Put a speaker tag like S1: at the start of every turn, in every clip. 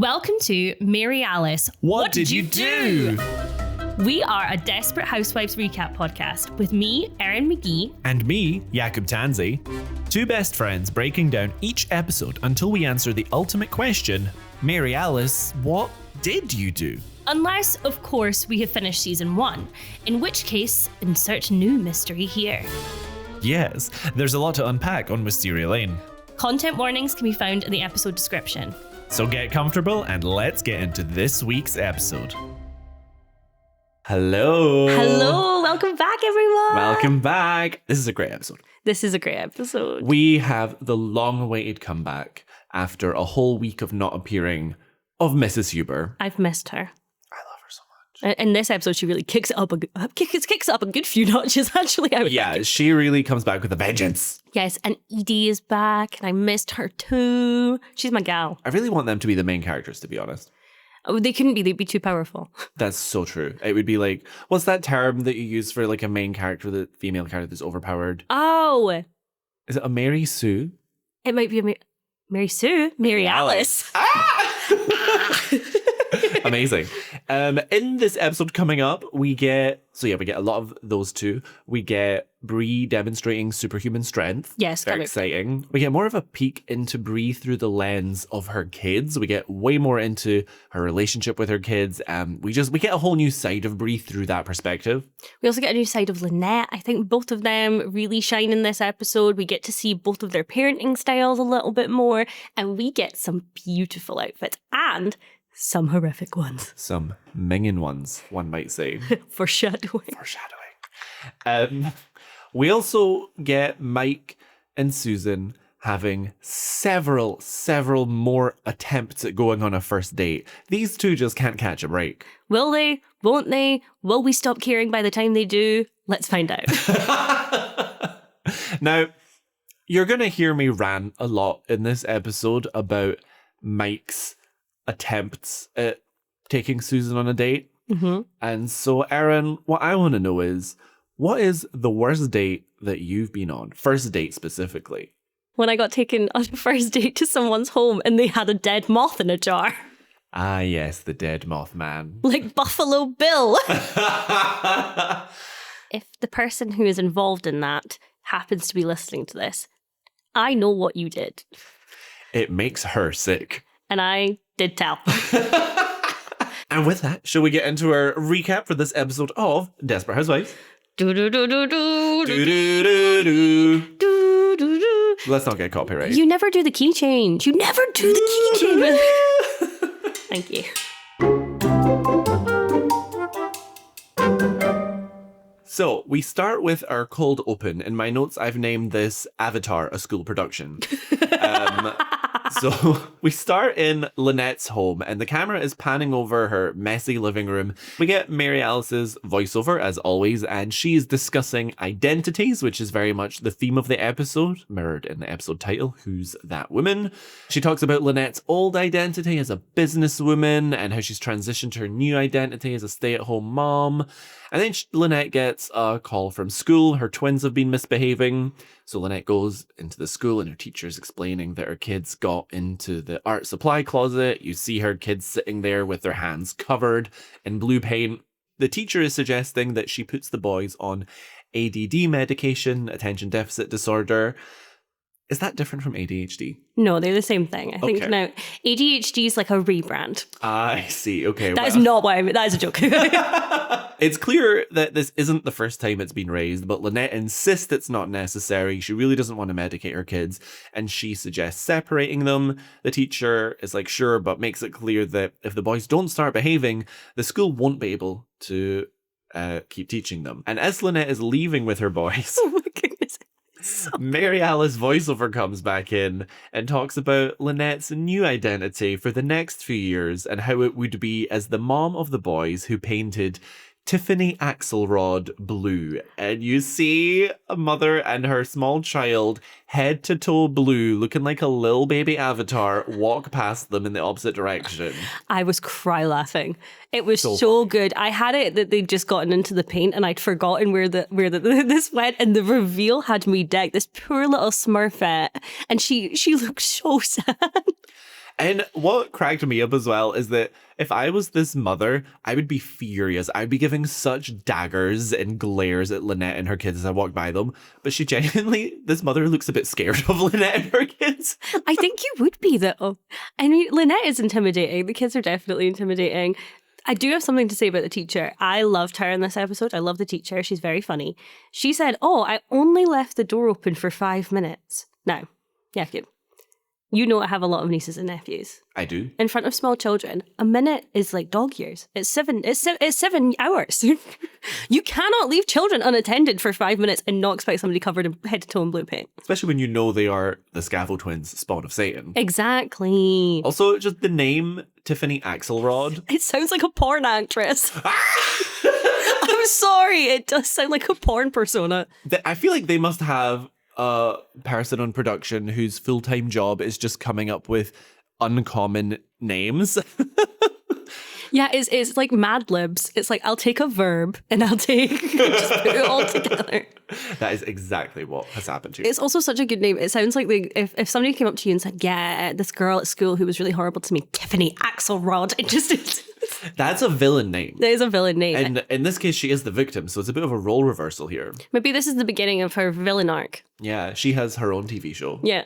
S1: Welcome to Mary Alice.
S2: What did you do?
S1: We are a Desperate Housewives recap podcast with me, Erin McGee.
S2: And me, Jakub Tansey. Two best friends breaking down each episode until we answer the ultimate question, Mary Alice, what did you do?
S1: Unless, of course, we have finished season 1, in which case, insert new mystery here.
S2: Yes, there's a lot to unpack on Wisteria Lane.
S1: Content warnings can be found in the episode description.
S2: So get comfortable and let's get into this week's episode. Hello.
S1: Hello, welcome back, everyone.
S2: Welcome back. This is a great episode.
S1: This is a great episode.
S2: We have the long-awaited comeback after a whole week of not appearing of Mrs. Huber.
S1: I've missed her.
S2: I love her so much.
S1: In this episode, she really kicks it up a good few notches, actually. I would think.
S2: She really comes back with a vengeance.
S1: Yes, and Edie is back, and I missed her too. She's my gal.
S2: I really want them to be the main characters, to be honest.
S1: Oh, they couldn't be. They'd be too powerful.
S2: That's so true. It would be like, what's that term that you use for like a main character, the female character that's overpowered?
S1: Oh.
S2: Is it a Mary Sue?
S1: It might be a Mary Sue. Mary Alice.
S2: Amazing. In this episode coming up, we get a lot of those two. We get Bree demonstrating superhuman strength.
S1: Yes,
S2: very exciting. We get more of a peek into Bree through the lens of her kids. We get way more into her relationship with her kids. We get a whole new side of Bree through that perspective.
S1: We also get a new side of Lynette. I think both of them really shine in this episode. We get to see both of their parenting styles a little bit more, and we get some beautiful outfits and some horrific ones.
S2: Some minging ones, one might say.
S1: Foreshadowing.
S2: We also get Mike and Susan having several more attempts at going on a first date. These two just can't catch a break.
S1: Will they? Won't they? Will we stop caring by the time they do? Let's find out.
S2: Now, you're going to hear me rant a lot in this episode about Mike's attempts at taking Susan on a date.
S1: Mm-hmm.
S2: And so, Erin, what I want to know is, what is the worst date that you've been on? First date specifically.
S1: When I got taken on a first date to someone's home and they had a dead moth in a jar.
S2: Ah, yes, the dead moth man.
S1: Like Buffalo Bill. If the person who is involved in that happens to be listening to this, I know what you did.
S2: It makes her sick.
S1: And I did tell.
S2: And with that, shall we get into our recap for this episode of Desperate Housewives? Let's not get copyrighted.
S1: You never do the key change. You never do the key change. Thank you.
S2: So we start with our cold open. In my notes, I've named this Avatar, a school production. So we start in Lynette's home and the camera is panning over her messy living room. We get Mary Alice's voiceover as always, and she's discussing identities, which is very much the theme of the episode, mirrored in the episode title, Who's That Woman? She talks about Lynette's old identity as a businesswoman and how she's transitioned to her new identity as a stay-at-home mom. And then Lynette gets a call from school. Her twins have been misbehaving. So Lynette goes into the school and her teacher's explaining that her kids got into the art supply closet. You see her kids sitting there with their hands covered in blue paint. The teacher is suggesting that she puts the boys on ADD medication, attention deficit disorder. Is that different from ADHD?
S1: No, they're the same thing. I think
S2: Okay.
S1: now ADHD is like a rebrand.
S2: I see. Okay.
S1: That is not what I mean. That is a joke.
S2: It's clear that this isn't the first time it's been raised, but Lynette insists it's not necessary. She really doesn't want to medicate her kids, and she suggests separating them. The teacher is like, sure, but makes it clear that if the boys don't start behaving, the school won't be able to keep teaching them. And as Lynette is leaving with her boys,
S1: Oh my goodness.
S2: Mary Alice voiceover comes back in and talks about Lynette's new identity for the next few years and how it would be as the mom of the boys who painted Tiffany Axelrod blue. And you see a mother and her small child head to toe blue, looking like a little baby avatar, walk past them in the opposite direction.
S1: I was cry laughing. It was so good. I had it that they'd just gotten into the paint and I'd forgotten where this went, and the reveal had me decked. This poor little Smurfette, and she looked so sad.
S2: And what cracked me up as well is that if I was this mother, I would be furious. I'd be giving such daggers and glares at Lynette and her kids as I walk by them. But she genuinely, this mother looks a bit scared of Lynette and her kids.
S1: I think you would be, though. I mean, Lynette is intimidating. The kids are definitely intimidating. I do have something to say about the teacher. I loved her in this episode. I love the teacher. She's very funny. She said, I only left the door open for 5 minutes. Now, Jakub, you know I have a lot of nieces and nephews.
S2: I do.
S1: In front of small children, a minute is like dog years. It's 7 hours. You cannot leave children unattended for 5 minutes and not expect somebody covered in head to toe in blue paint.
S2: Especially when you know they are the Scaffold twins, spawn of Satan.
S1: Exactly.
S2: Also, just the name Tiffany Axelrod.
S1: It sounds like a porn actress. I'm sorry. It does sound like a porn persona.
S2: I feel like they must have a person on production whose full-time job is just coming up with uncommon names.
S1: Yeah, it's like Mad Libs. It's like, I'll take a verb and just put it all together.
S2: That is exactly what has happened to you.
S1: It's also such a good name. It sounds like if somebody came up to you and said, yeah, this girl at school who was really horrible to me, Tiffany Axelrod.
S2: That's a villain name.
S1: That is a villain name.
S2: And in this case, she is the victim, so it's a bit of a role reversal here.
S1: Maybe this is the beginning of her villain arc.
S2: Yeah, she has her own TV show.
S1: Yeah.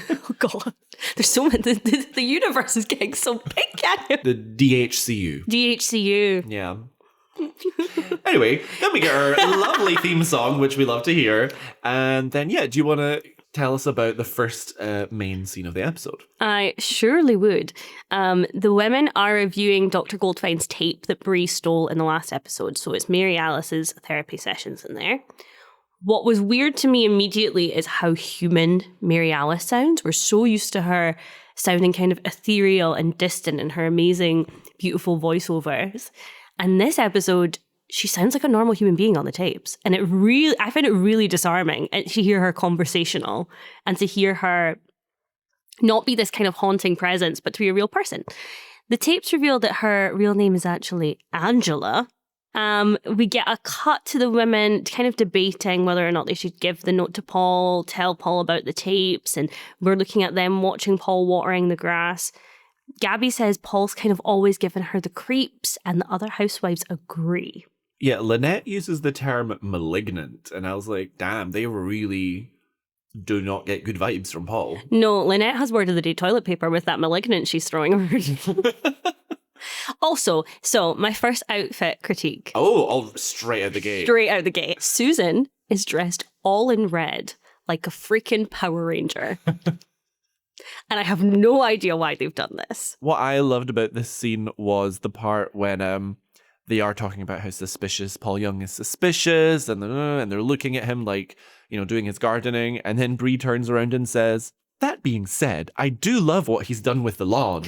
S1: Oh, God. There's so many. The universe is getting so big,
S2: The DHCU.
S1: DHCU.
S2: Yeah. Anyway, then we get our lovely theme song, which we love to hear. And then, do you want to tell us about the first main scene of the episode?
S1: I surely would. The women are reviewing Dr. Goldfine's tape that Bree stole in the last episode. So it's Mary Alice's therapy sessions in there. What was weird to me immediately is how human Mary Alice sounds. We're so used to her sounding kind of ethereal and distant in her amazing, beautiful voiceovers. And this episode, she sounds like a normal human being on the tapes. And I find it really disarming to hear her conversational and to hear her not be this kind of haunting presence, but to be a real person. The tapes reveal that her real name is actually Angela. We get a cut to the women kind of debating whether or not they should give the note to Paul, tell Paul about the tapes, and we're looking at them watching Paul watering the grass. Gaby says Paul's kind of always given her the creeps, and the other housewives agree.
S2: Yeah, Lynette uses the term malignant, and I was like, damn, they really do not get good vibes from Paul.
S1: No, Lynette has word of the day toilet paper with that malignant she's throwing around. Also, so my first outfit critique.
S2: Oh, straight out the gate.
S1: Straight out the gate. Susan is dressed all in red, like a freaking Power Ranger. And I have no idea why they've done this.
S2: What I loved about this scene was the part when they are talking about how suspicious Paul Young is suspicious, and they're looking at him like, doing his gardening, and then Bree turns around and says, "That being said, I do love what he's done with the lawn."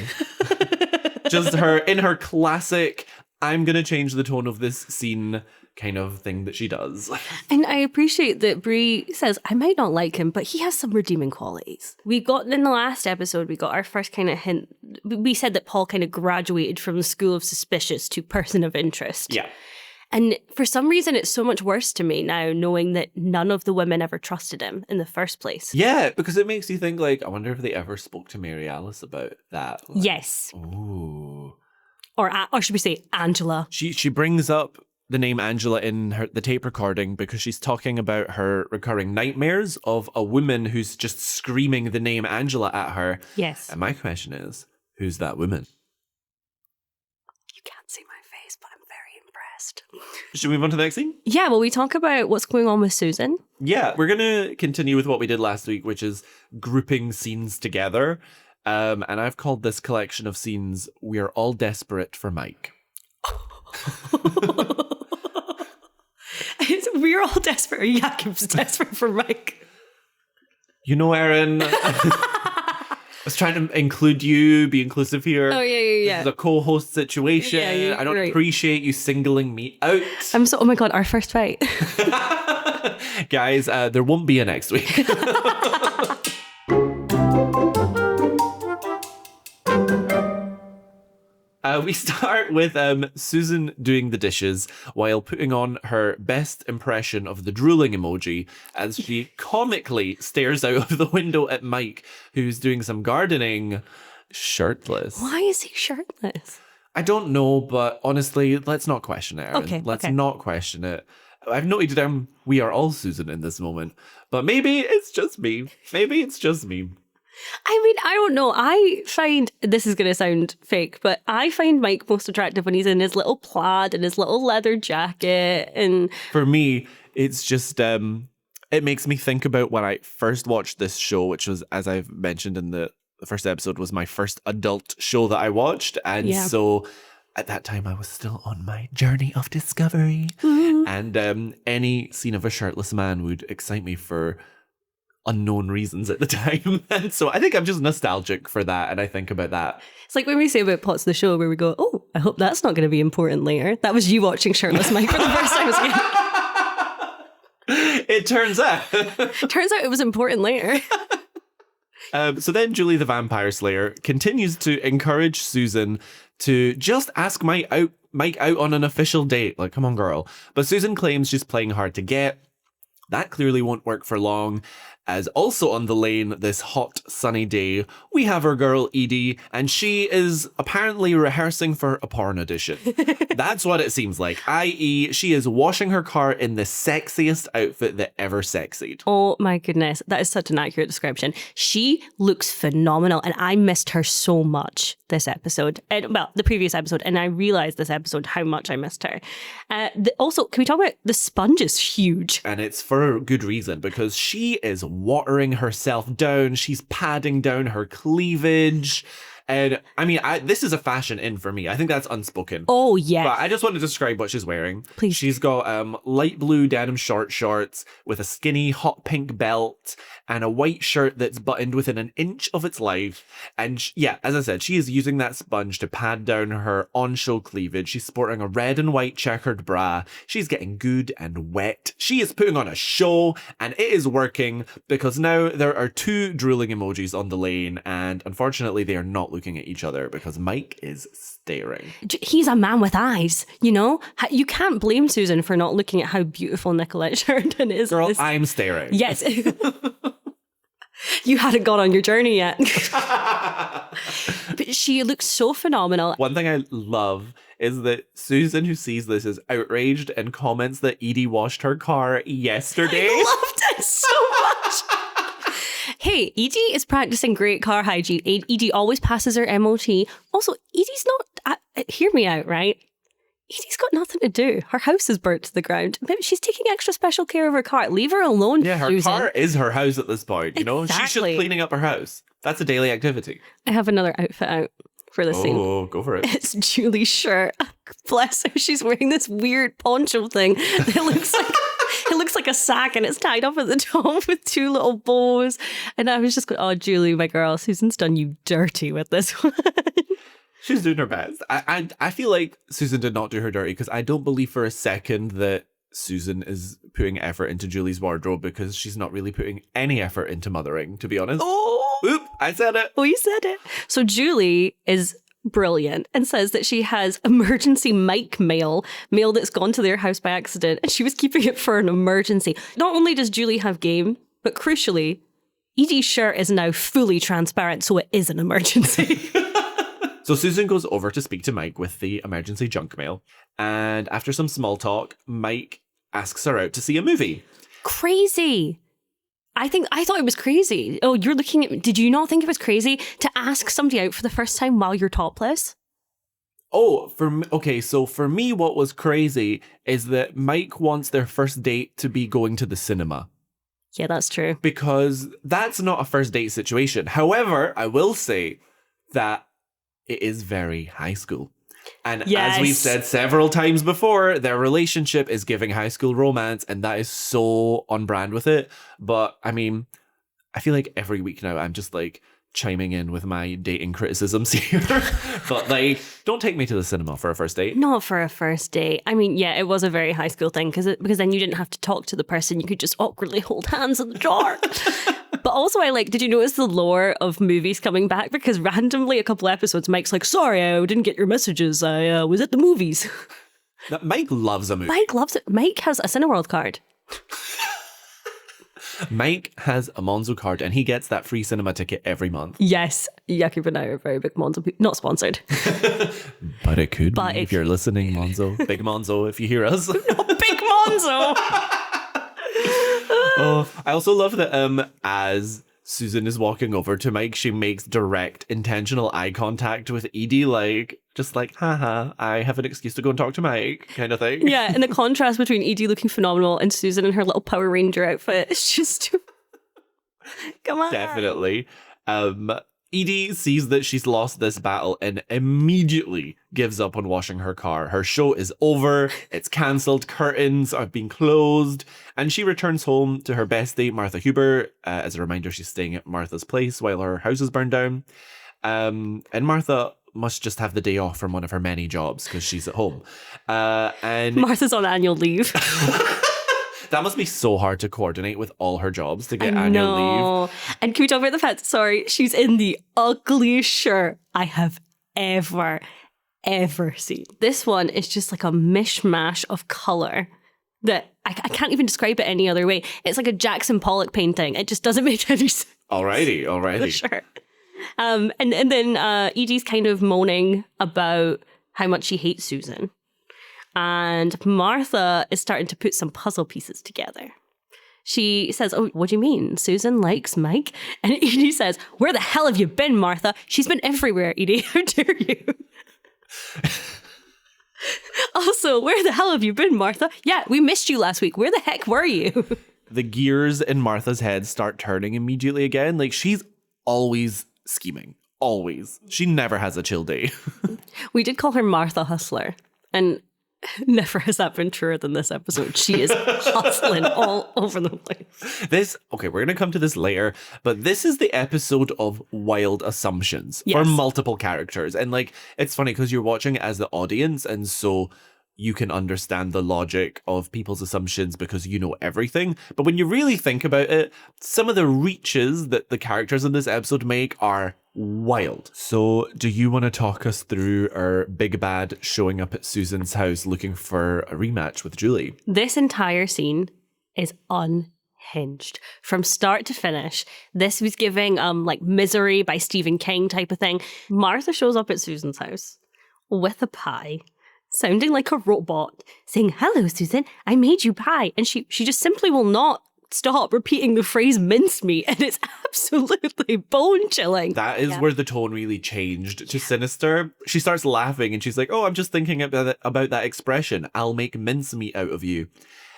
S2: Just her in her classic, I'm going to change the tone of this scene kind of thing that she does.
S1: And I appreciate that Bree says, I might not like him, but he has some redeeming qualities. We got in the last episode, we got our first kind of hint. We said that Paul kind of graduated from the school of suspicious to person of interest.
S2: Yeah.
S1: And for some reason, it's so much worse to me now knowing that none of the women ever trusted him in the first place.
S2: Yeah, because it makes you think, like, I wonder if they ever spoke to Mary Alice about that. Like,
S1: yes.
S2: Ooh.
S1: Or should we say Angela?
S2: She brings up the name Angela in the tape recording because she's talking about her recurring nightmares of a woman who's just screaming the name Angela at her.
S1: Yes.
S2: And my question is, who's that woman?
S1: You can't see my face, but I'm very impressed.
S2: Should we move on to the next scene?
S1: Yeah, well, we talk about what's going on with Susan.
S2: Yeah, we're going to continue with what we did last week, which is grouping scenes together. And I've called this collection of scenes, We're All Desperate for Mike.
S1: We're all desperate. Jakub's desperate for Mike.
S2: Erin, I was trying to include you, be inclusive here.
S1: Oh, yeah.
S2: This is a co-host situation.
S1: Yeah,
S2: I don't
S1: right.
S2: appreciate you singling me out.
S1: Oh my God, our first fight.
S2: Guys, there won't be a next week. We start with Susan doing the dishes while putting on her best impression of the drooling emoji as she comically stares out of the window at Mike, who's doing some gardening. shirtless.
S1: Why is he shirtless?
S2: I don't know, but honestly, let's not question it, Erin.
S1: Okay,
S2: Let's
S1: okay.
S2: not question it. I've noted down we are all Susan in this moment, but maybe it's just me. Maybe it's just me.
S1: I mean, I don't know. I find, this is going to sound fake, but I find Mike most attractive when he's in his little plaid and his little leather jacket. And
S2: For me, it's just, it makes me think about when I first watched this show, which was, as I've mentioned in the first episode, was my first adult show that I watched. And
S1: Yeah.
S2: so at that time, I was still on my journey of discovery. And any scene of a shirtless man would excite me for unknown reasons at the time. And so I think I'm just nostalgic for that. And I think about that.
S1: it's like when we say about plots of the show where we go, oh, I hope that's not going to be important later. That was you watching Shirtless Mike for the first time.
S2: It turns out.
S1: Turns out it was important later.
S2: So then Julie the Vampire Slayer continues to encourage Susan to just ask Mike out on an official date. Like, come on, girl. But Susan claims she's playing hard to get. That clearly won't work for long, as also on the lane this hot, sunny day, we have our girl Edie, and she is apparently rehearsing for a porn audition. That's what it seems like, i.e. she is washing her car in the sexiest outfit that ever sexied.
S1: Oh my goodness, that is such an accurate description. She looks phenomenal, and I missed her so much this episode. And well, the previous episode, and I realized this episode how much I missed her. Also, can we talk about the sponge is huge?
S2: And it's for good reason, because she is watering herself down. She's padding down her cleavage. And I mean, this is a fashion in for me. I think that's unspoken.
S1: Oh, yeah.
S2: But I just want to describe what she's wearing.
S1: Please.
S2: She's got light blue denim shorts with a skinny hot pink belt and a white shirt that's buttoned within an inch of its life. And yeah, as I said, she is using that sponge to pad down her on-show cleavage. She's sporting a red and white checkered bra. She's getting good and wet. She is putting on a show, and it is working, because now there are two drooling emojis on the lane, and unfortunately they are not looking at each other because Mike is staring.
S1: He's a man with eyes, you know? You can't blame Susan for not looking at how beautiful Nicolette Sheridan is.
S2: Girl, I'm staring.
S1: Yes. You hadn't gone on your journey yet. But she looks so phenomenal.
S2: One thing I love is that Susan, who sees this, is outraged and comments that Edie washed her car yesterday.
S1: I loved it so much. Hey, Edie is practicing great car hygiene. Edie always passes her MOT. Also, Edie's not... hear me out, right? Edie's got nothing to do. Her house is burnt to the ground. Maybe she's taking extra special care of her car. Leave her alone,
S2: Yeah, her
S1: Susan.
S2: car is her house at this point, you know? She's just
S1: Exactly.
S2: cleaning up her house. That's a daily activity.
S1: I have another outfit out for this scene.
S2: Oh, go for it.
S1: It's Julie's shirt. Bless her. She's wearing this weird poncho thing that looks like... It looks like a sack, and it's tied up at the top with two little bows. And I was just going, oh, Julie, my girl, Susan's done you dirty with this one.
S2: She's doing her best. I feel like Susan did not do her dirty, because I don't believe for a second that Susan is putting effort into Julie's wardrobe, because she's not really putting any effort into mothering, to be honest.
S1: Oh,
S2: Oop, I said it.
S1: you said it. So Julie is brilliant and says that she has emergency Mike mail that's gone to their house by accident, and she was keeping it for an emergency. Not only does Julie have game, but crucially, Edie's shirt is now fully transparent, so it is an emergency.
S2: So Susan goes over to speak to Mike with the emergency junk mail, and after some small talk, Mike asks her out to see a movie.
S1: Crazy. I thought it was crazy. Oh, you're looking at... Did you not think it was crazy to ask somebody out for the first time while you're topless?
S2: Oh, so for me, what was crazy is that Mike wants their first date to be going to the cinema.
S1: Yeah, that's true.
S2: Because that's not a first date situation. However, I will say that it is very high school. And
S1: Yes.
S2: as we've said several times before, their relationship is giving high school romance, and that is so on brand with it. But I mean, I feel like every week now I'm just like chiming in with my dating criticisms here. But like, don't take me to the cinema for a first date.
S1: Not for a first date. I mean, yeah, it was a very high school thing because then you didn't have to talk to the person. You could just awkwardly hold hands in the dark. But also, did you notice the lore of movies coming back? Because randomly, a couple episodes, Mike's like, sorry, I didn't get your messages. I was at the movies.
S2: Mike loves a movie.
S1: Mike loves it. Mike has a Cineworld card.
S2: Mike has a Monzo card and he gets that free cinema ticket every month.
S1: Yes, Jakub and I are very big Monzo people. Not sponsored.
S2: But it could
S1: But
S2: be if you're listening, Monzo. Big Monzo, if you hear us.
S1: Big Monzo!
S2: Oh, I also love that as Susan is walking over to Mike, she makes direct, intentional eye contact with Edie, like, just like, haha, I have an excuse to go and talk to Mike, kind of thing.
S1: Yeah, and the contrast between Edie looking phenomenal and Susan in her little Power Ranger outfit, it's just... Come on.
S2: Definitely. Edie sees that she's lost this battle and immediately gives up on washing her car. Her show is over, it's cancelled, curtains are being closed, and she returns home to her bestie, Martha Huber. As a reminder, she's staying at Martha's place while her house is burned down. And Martha must just have the day off from one of her many jobs because she's at home. And
S1: Martha's on annual leave.
S2: that must be so hard to coordinate with all her jobs to get annual leave.
S1: And can we talk about the fact, sorry, she's in the ugliest shirt I have ever seen. This one is just like a mishmash of colour that I can't even describe it any other way. It's like a Jackson Pollock painting. It just doesn't make any sense.
S2: Alrighty.
S1: The shirt. And then Edie's kind of moaning about how much she hates Susan. And Martha is starting to put some puzzle pieces together. She says, oh, what do you mean? Susan likes Mike? And Edie says, where the hell have you been, Martha? She's been everywhere, Edie. How dare you? Also, where the hell have you been, Martha? Yeah, we missed you last week. Where the heck were you?
S2: The gears in Martha's head start turning immediately again. Like, she's always scheming. Always. She never has a chill day.
S1: We did call her Martha Hustler. And never has that been truer than this episode. She is hustling all over the place.
S2: Okay, we're going to come to this later, but this is the episode of wild assumptions
S1: Yes.
S2: for multiple characters. And like, it's funny because you're watching it as the audience, and so you can understand the logic of people's assumptions because you know everything. But when you really think about it, some of the reaches that the characters in this episode make are wild. So do you want to talk us through our big bad showing up at Susan's house looking for a rematch with Julie?
S1: This entire scene is unhinged from start to finish. This was giving like Misery by Stephen King type of thing. Martha shows up at Susan's house with a pie, sounding like a robot, saying, hello, Susan, I made you pie. And she just simply will not stop repeating the phrase mincemeat, and it's absolutely bone-chilling.
S2: That is where the tone really changed to sinister. She starts laughing and she's like, oh, I'm just thinking about that expression. I'll make mincemeat out of you.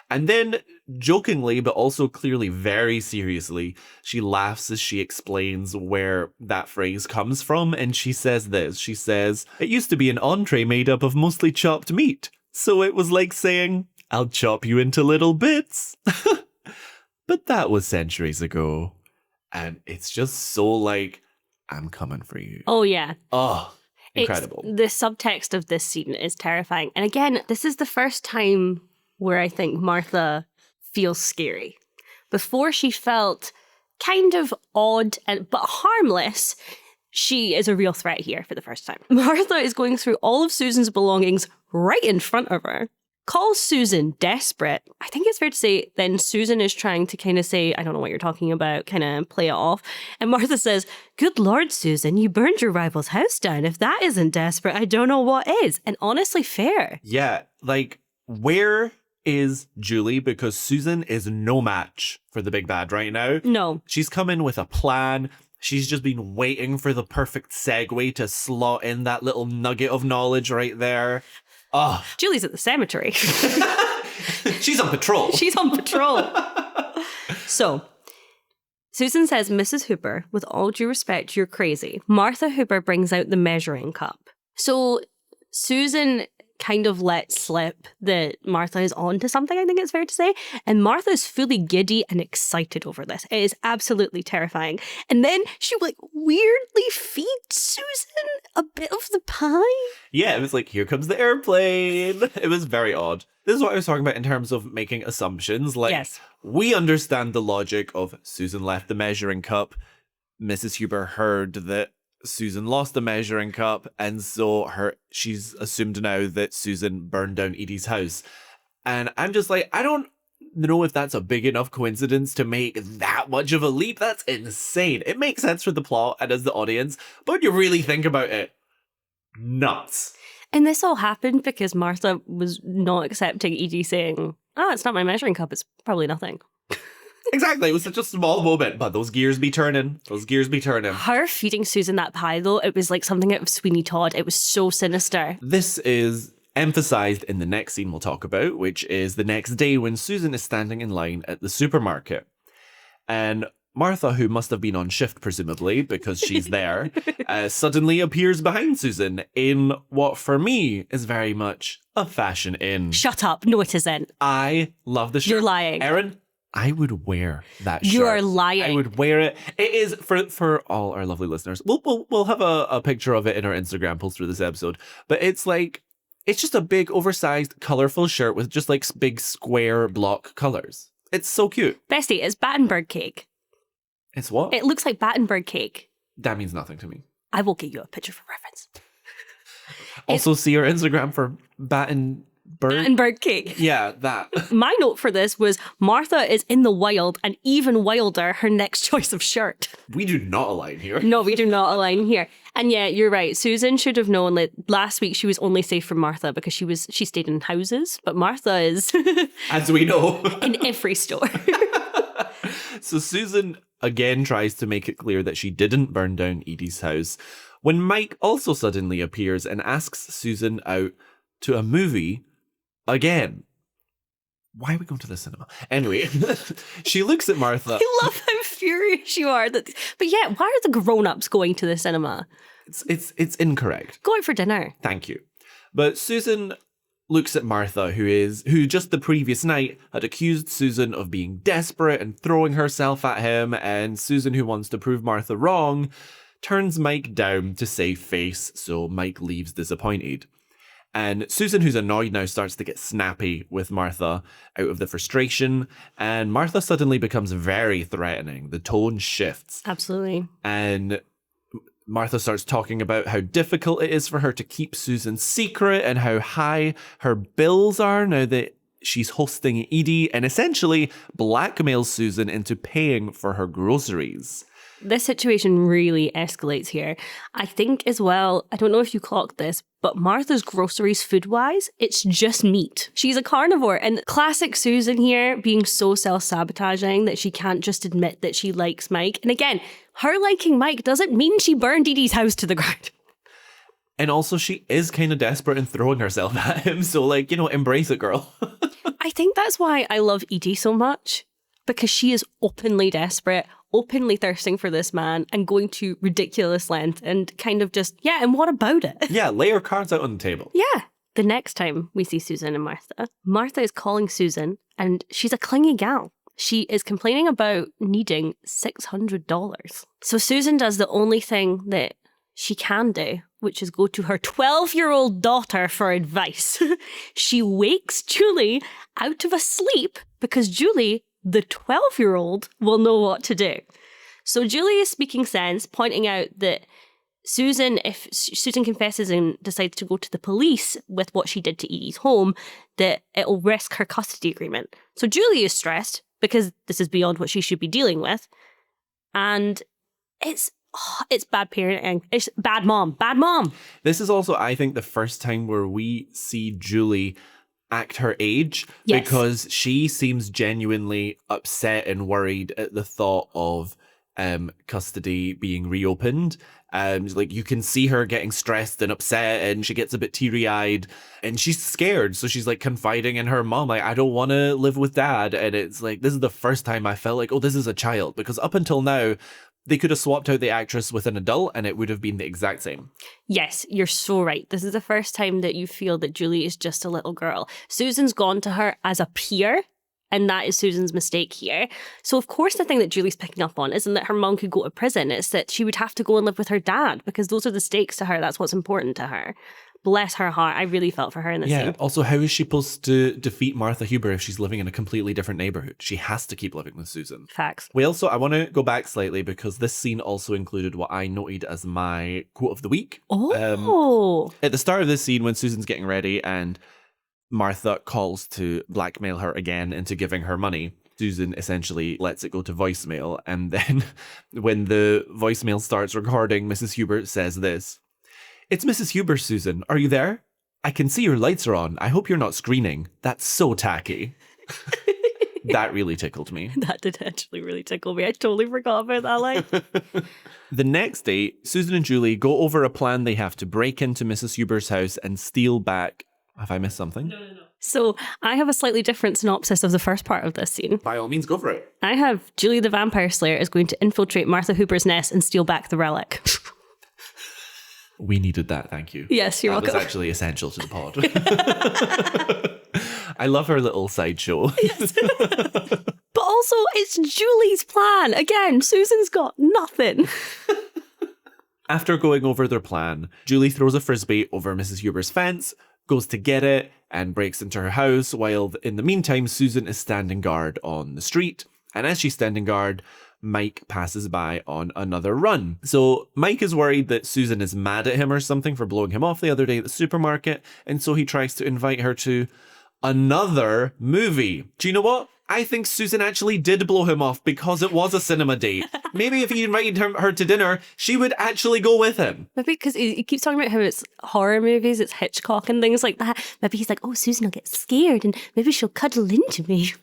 S2: And then, jokingly, but also clearly very seriously, she laughs as she explains where that phrase comes from. And she says this. She says, it used to be an entree made up of mostly chopped meat. So it was like saying, I'll chop you into little bits. But that was centuries ago. And it's just so like, I'm coming for you.
S1: Oh, yeah.
S2: Oh, incredible.
S1: The subtext of this scene is terrifying. And again, this is the first time where I think Martha feels scary. Before she felt kind of odd but harmless, she is a real threat here for the first time. Martha is going through all of Susan's belongings right in front of her. Calls Susan desperate. I think it's fair to say then Susan is trying to kind of say, I don't know what you're talking about, kind of play it off. And Martha says, good Lord, Susan, you burned your rival's house down. If that isn't desperate, I don't know what is. And honestly, fair.
S2: Yeah, like, where is Julie? Because Susan is no match for the big bad right now.
S1: No.
S2: She's come in with a plan. She's just been waiting for the perfect segue to slot in that little nugget of knowledge right there. Oh.
S1: Julie's at the cemetery.
S2: She's on patrol.
S1: She's on patrol. So, Susan says, Mrs. Hooper, with all due respect, you're crazy. Martha Hooper brings out the measuring cup. So, Susan kind of let slip that Martha is on to something, I think it's fair to say. And Martha is fully giddy and excited over this. It is absolutely terrifying. And then she like weirdly feeds Susan a bit of the pie.
S2: Yeah, it was like, here comes the airplane. It was very odd. This is what I was talking about in terms of making assumptions. Like,
S1: yes.
S2: We understand the logic of Susan left the measuring cup. Mrs. Huber heard that Susan lost the measuring cup, and so she's assumed now that Susan burned down Edie's house. And I'm just like, I don't know if that's a big enough coincidence to make that much of a leap. That's insane. It makes sense for the plot and as the audience, but when you really think about it, nuts.
S1: And this all happened because Martha was not accepting Edie saying, it's not my measuring cup, it's probably nothing.
S2: Exactly. It was such a small moment, but those gears be turning.
S1: Her feeding Susan that pie, though, it was like something out of Sweeney Todd. It was so sinister.
S2: This is emphasized in the next scene we'll talk about, which is the next day when Susan is standing in line at the supermarket. And Martha, who must have been on shift, presumably, because she's there, suddenly appears behind Susan in what, for me, is very much a fashion inn.
S1: Shut up. No, it isn't.
S2: I love the shirt.
S1: You're lying.
S2: Erin, I would wear that shirt.
S1: You are lying.
S2: I would wear it. It is, for all our lovely listeners, we'll have a picture of it in our Instagram post for this episode, but it's like, it's just a big, oversized, colourful shirt with just like big square block colours. It's so cute.
S1: Bestie, it's Battenberg cake.
S2: It's what?
S1: It looks like Battenberg cake.
S2: That means nothing to me.
S1: I will get you a picture for reference.
S2: Also, see our Instagram for Battenberg
S1: cake.
S2: Yeah, that.
S1: My note for this was Martha is in the wild, and even wilder, her next choice of shirt.
S2: We do not align here.
S1: No, we do not align here. And yeah, you're right. Susan should have known that last week she was only safe from Martha because she stayed in houses, but Martha is,
S2: as we know,
S1: in every store.
S2: So Susan again tries to make it clear that she didn't burn down Edie's house, when Mike also suddenly appears and asks Susan out to a movie again. Why are we going to the cinema? Anyway, she looks at Martha.
S1: I love how furious you are. But yeah, why are the grown-ups going to the cinema?
S2: It's incorrect.
S1: Go out for dinner.
S2: Thank you. But Susan looks at Martha, who just the previous night had accused Susan of being desperate and throwing herself at him, and Susan, who wants to prove Martha wrong, turns Mike down to save face, so Mike leaves disappointed. And Susan, who's annoyed now, starts to get snappy with Martha out of the frustration, and Martha suddenly becomes very threatening. The tone shifts.
S1: Absolutely.
S2: And Martha starts talking about how difficult it is for her to keep Susan's secret and how high her bills are now that she's hosting Edie, and essentially blackmails Susan into paying for her groceries.
S1: This situation really escalates here. I think as well, I don't know if you clocked this, but Martha's groceries food-wise, it's just meat. She's a carnivore, and classic Susan here being so self-sabotaging that she can't just admit that she likes Mike. And again, her liking Mike doesn't mean she burned Edie's house to the ground.
S2: And also she is kind of desperate and throwing herself at him, so embrace it, girl.
S1: I think that's why I love Edie so much, because she is openly desperate, openly thirsting for this man and going to ridiculous length and kind of just, yeah, and what about it?
S2: Yeah, lay her cards out on the table.
S1: Yeah. The next time we see Susan and Martha is calling Susan and she's a clingy gal. She is complaining about needing $600. So Susan does the only thing that she can do, which is go to her 12-year-old daughter for advice. She wakes Julie out of a sleep because Julie, the 12-year-old, will know what to do. So Julie is speaking sense, pointing out that Susan, if Susan confesses and decides to go to the police with what she did to Edie's home, that it'll risk her custody agreement. So Julie is stressed because this is beyond what she should be dealing with. And it's bad parenting. It's bad mom. Bad mom.
S2: This is also, I think, the first time where we see Julie act her age,
S1: yes,
S2: because she seems genuinely upset and worried at the thought of custody being reopened. You can see her getting stressed and upset, and she gets a bit teary-eyed and she's scared. So she's confiding in her mom, I don't want to live with dad. And it's this is the first time I felt oh, this is a child, because up until now, they could have swapped out the actress with an adult and it would have been the exact same.
S1: Yes, you're so right. This is the first time that you feel that Julie is just a little girl. Susan's gone to her as a peer, and that is Susan's mistake here. So of course the thing that Julie's picking up on isn't that her mom could go to prison, it's that she would have to go and live with her dad, because those are the stakes to her. That's what's important to her. Bless her heart. I really felt for her in this scene.
S2: Also, how is she supposed to defeat Martha Huber if she's living in a completely different neighborhood? She has to keep living with Susan.
S1: Facts.
S2: I want to go back slightly, because this scene also included what I noted as my quote of the week.
S1: Oh.
S2: At the start of this scene, when Susan's getting ready and Martha calls to blackmail her again into giving her money. Susan essentially lets it go to voicemail. And then when the voicemail starts recording, Mrs. Huber says this. "It's Mrs. Huber, Susan. Are you there? I can see your lights are on. I hope you're not screening. That's so tacky." That really tickled me.
S1: That did actually really tickle me. I totally forgot about that line.
S2: The next day, Susan and Julie go over a plan they have to break into Mrs. Huber's house and steal back... Have I missed something?
S1: No. So I have a slightly different synopsis of the first part of this scene.
S2: By all means, go for it.
S1: I have Julie the Vampire Slayer is going to infiltrate Martha Hooper's nest and steal back the relic.
S2: We needed that, thank you.
S1: Yes, you're welcome.
S2: That was actually essential to the pod. I love her little sideshow.
S1: Yes. But also, it's Julie's plan. Again, Susan's got nothing.
S2: After going over their plan, Julie throws a frisbee over Mrs. Huber's fence, goes to get it, and breaks into her house, while in the meantime, Susan is standing guard on the street. And as she's standing guard, Mike passes by on another run. So Mike is worried that Susan is mad at him or something for blowing him off the other day at the supermarket, and so he tries to invite her to another movie. Do you know what? I think Susan actually did blow him off because it was a cinema date. Maybe if he invited her to dinner, she would actually go with him.
S1: Maybe because he keeps talking about how it's horror movies, it's Hitchcock and things like that. Maybe he's like, oh, Susan will get scared and maybe she'll cuddle into me.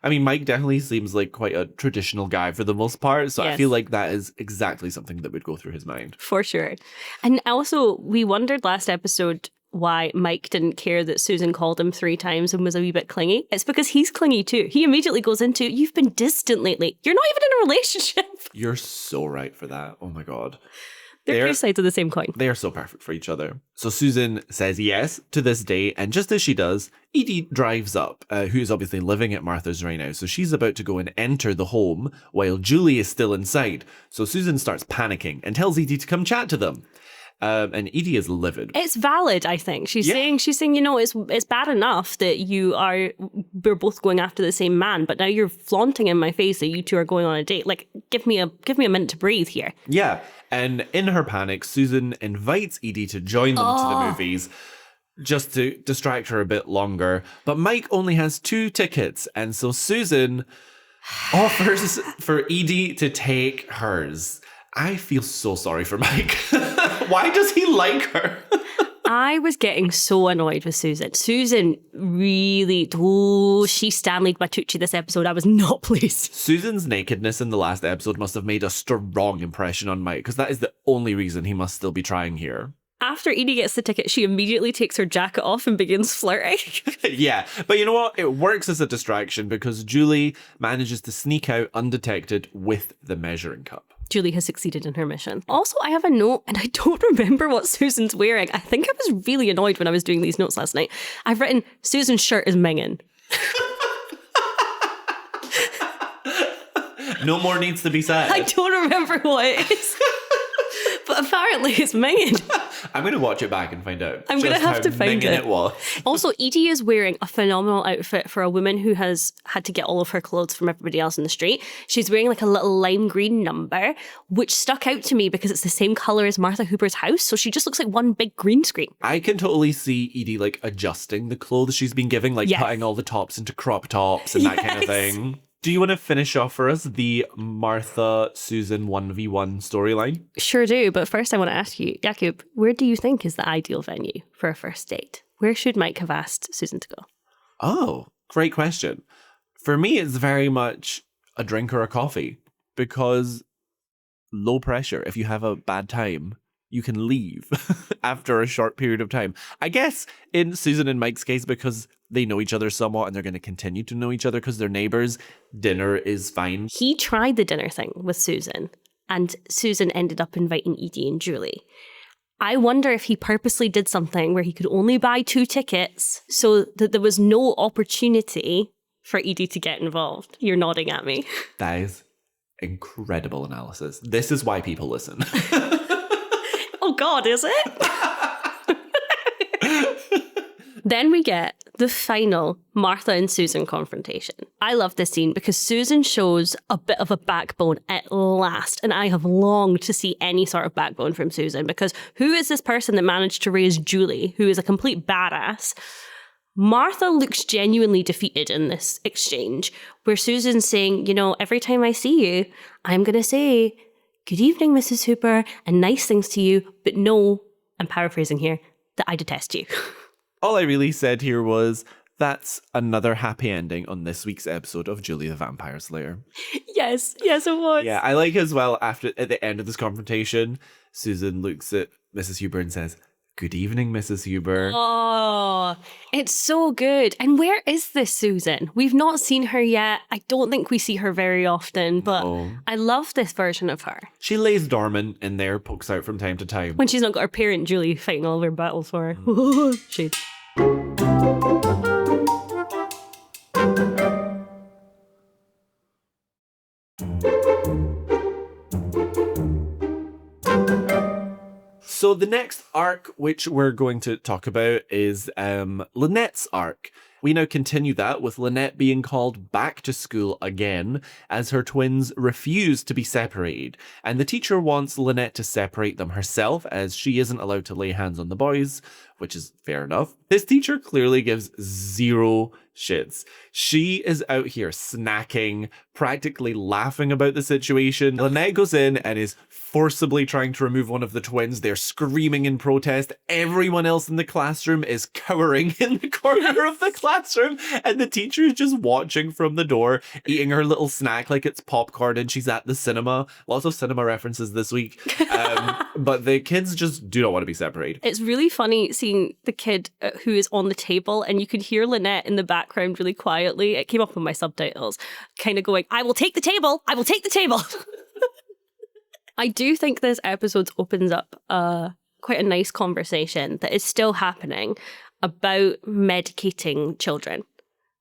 S2: I mean, Mike definitely seems like quite a traditional guy for the most part, so
S1: Yes.
S2: I feel like that is exactly something that would go through his mind.
S1: For sure. And also, we wondered last episode why Mike didn't care that Susan called him 3 times and was a wee bit clingy. It's because he's clingy too. He immediately goes into, you've been distant lately. You're not even in a relationship.
S2: You're so right for that. Oh my God.
S1: They're two sides of the same coin.
S2: They are so perfect for each other. So Susan says yes to this date, and just as she does, Edie drives up, who's obviously living at Martha's right now. So she's about to go and enter the home while Julie is still inside. So Susan starts panicking and tells Edie to come chat to them. And Edie is livid.
S1: It's valid, I think. She's saying, you know, it's bad enough that we're both going after the same man, but now you're flaunting in my face that you two are going on a date. Like, give me a minute to breathe here.
S2: Yeah. And in her panic, Susan invites Edie to join them to the movies just to distract her a bit longer. But Mike only has 2 tickets. And so Susan offers for Edie to take hers. I feel so sorry for Mike. Why does he like her?
S1: I was getting so annoyed with Susan. Susan really, she Stanley'd my Tucci this episode. I was not pleased.
S2: Susan's nakedness in the last episode must have made a strong impression on Mike, because that is the only reason he must still be trying here.
S1: After Edie gets the ticket, she immediately takes her jacket off and begins flirting.
S2: Yeah, but you know what? It works as a distraction because Julie manages to sneak out undetected with the measuring cup.
S1: Julie has succeeded in her mission. Also, I have a note, and I don't remember what Susan's wearing. I think I was really annoyed when I was doing these notes last night. I've written, Susan's shirt is minging.
S2: No more needs to be said.
S1: I don't remember what it is. But apparently it's minging.
S2: I'm going to watch it back and find out.
S1: I'm going to have to find it.
S2: Was.
S1: Also, Edie is wearing a phenomenal outfit for a woman who has had to get all of her clothes from everybody else in the street. She's wearing like a little lime green number, which stuck out to me because it's the same colour as Martha Hooper's house. So she just looks like one big green screen.
S2: I can totally see Edie like adjusting the clothes she's been giving, like putting all the tops into crop tops and that kind of thing. Do you want to finish off for us the Martha-Susan 1v1 storyline?
S1: Sure do, but first I want to ask you, Jakub, where do you think is the ideal venue for a first date? Where should Mike have asked Susan to go?
S2: Oh, great question. For me, it's very much a drink or a coffee, because low pressure. If you have a bad time, you can leave after a short period of time. I guess in Susan and Mike's case, because they know each other somewhat and they're going to continue to know each other because they're neighbours, dinner is fine.
S1: He tried the dinner thing with Susan, and Susan ended up inviting Edie and Julie. I wonder if he purposely did something where he could only buy 2 tickets so that there was no opportunity for Edie to get involved. You're nodding at me.
S2: That is incredible analysis. This is why people listen.
S1: Oh God, is it? Then we get the final Martha and Susan confrontation. I love this scene because Susan shows a bit of a backbone at last, and I have longed to see any sort of backbone from Susan, because who is this person that managed to raise Julie, who is a complete badass, Martha looks genuinely defeated in this exchange, where Susan's saying, you know, every time I see you, I'm going to say, good evening, Mrs. Hooper, and nice things to you, but no, I'm paraphrasing here, that I detest you.
S2: All I really said here was, that's another happy ending on this week's episode of Julie the Vampire Slayer.
S1: Yes, it was.
S2: Yeah, I like as well, at the end of this confrontation, Susan looks at Mrs. Huber and says, good evening, Mrs. Huber.
S1: Oh, it's so good. And where is this Susan? We've not seen her yet. I don't think we see her very often, but I love this version of her.
S2: She lays dormant in there, pokes out from time to time.
S1: When she's not got her parent Julie fighting all of her battles for her. Shade.
S2: So the next arc which we're going to talk about is Lynette's arc. We now continue that with Lynette being called back to school again as her twins refuse to be separated. And the teacher wants Lynette to separate them herself as she isn't allowed to lay hands on the boys, which is fair enough. This teacher clearly gives zero shits. She is out here snacking, practically laughing about the situation. Lynette goes in and is forcibly trying to remove one of the twins. They're screaming in protest. Everyone else in the classroom is cowering in the corner of the classroom, and the teacher is just watching from the door, eating her little snack like it's popcorn and she's at the cinema. Lots of cinema references this week. But the kids just do not want to be separated.
S1: It's really funny seeing the kid who is on the table, and you can hear Lynette in the background really quietly. It came up on my subtitles, kind of going, I will take the table. I will take the table. I do think this episode opens up quite a nice conversation that is still happening about medicating children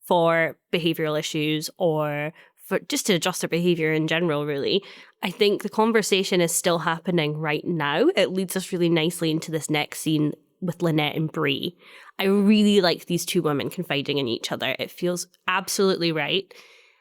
S1: for behavioural issues or for just to adjust their behaviour in general, really. I think the conversation is still happening right now. It leads us really nicely into this next scene with Lynette and Bree. I really like these two women confiding in each other. It feels absolutely right.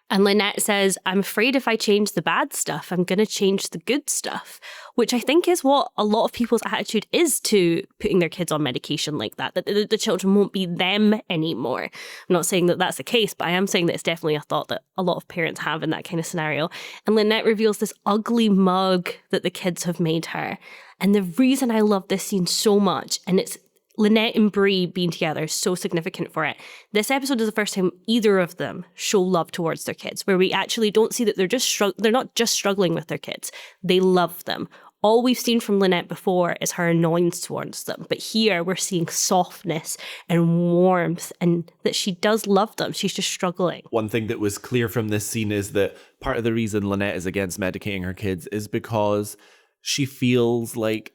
S1: And Lynette says, I'm afraid if I change the bad stuff, I'm going to change the good stuff, which I think is what a lot of people's attitude is to putting their kids on medication like that the children won't be them anymore. I'm not saying that that's the case, but I am saying that it's definitely a thought that a lot of parents have in that kind of scenario. And Lynette reveals this ugly mug that the kids have made her. And the reason I love this scene so much, and it's Lynette and Bree being together is so significant for it. This episode is the first time either of them show love towards their kids, where we actually don't see that they're not just struggling with their kids. They love them. All we've seen from Lynette before is her annoyance towards them. But here we're seeing softness and warmth and that she does love them. She's just struggling.
S2: One thing that was clear from this scene is that part of the reason Lynette is against medicating her kids is because she feels like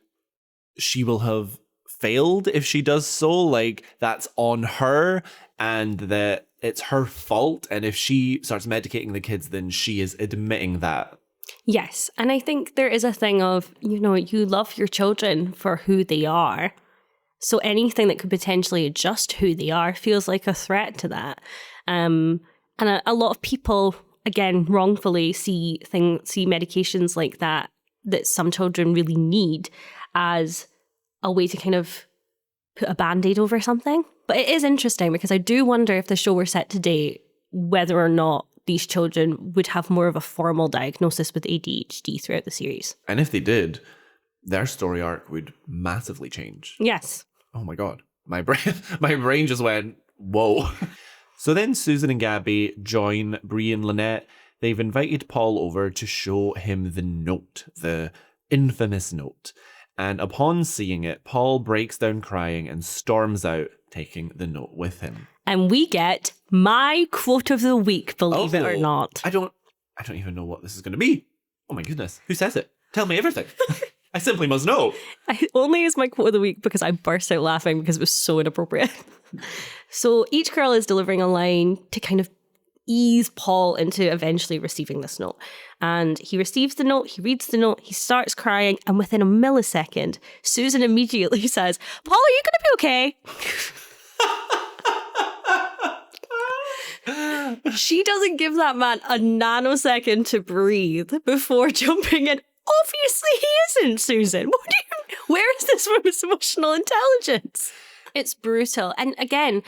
S2: she will have failed if she does so, like that's on her and that it's her fault, and if she starts medicating the kids then she is admitting that.
S1: Yes, and I think there is a thing of, you know, you love your children for who they are, so anything that could potentially adjust who they are feels like a threat to that. And a lot of people, again, wrongfully see medications like that some children really need as a way to kind of put a band-aid over something. But it is interesting because I do wonder if the show were set today, whether or not these children would have more of a formal diagnosis with ADHD throughout the series.
S2: And if they did, their story arc would massively change.
S1: Yes.
S2: Oh my God. My brain just went, whoa. So then Susan and Gaby join Bree and Lynette. They've invited Paul over to show him the note, the infamous note. And upon seeing it, Paul breaks down crying and storms out, taking the note with him.
S1: And we get my quote of the week, believe it or not.
S2: I don't even know what this is going to be. Oh my goodness. Who says it? Tell me everything. I simply must know.
S1: I only is my quote of the week because I burst out laughing because it was so inappropriate. So each girl is delivering a line to kind of ease Paul into eventually receiving this note. And he receives the note, he reads the note, he starts crying, and within a millisecond, Susan immediately says, Paul, are you going to be okay? She doesn't give that man a nanosecond to breathe before jumping in. Obviously he isn't, Susan. Where is this woman's emotional intelligence? It's brutal. And again,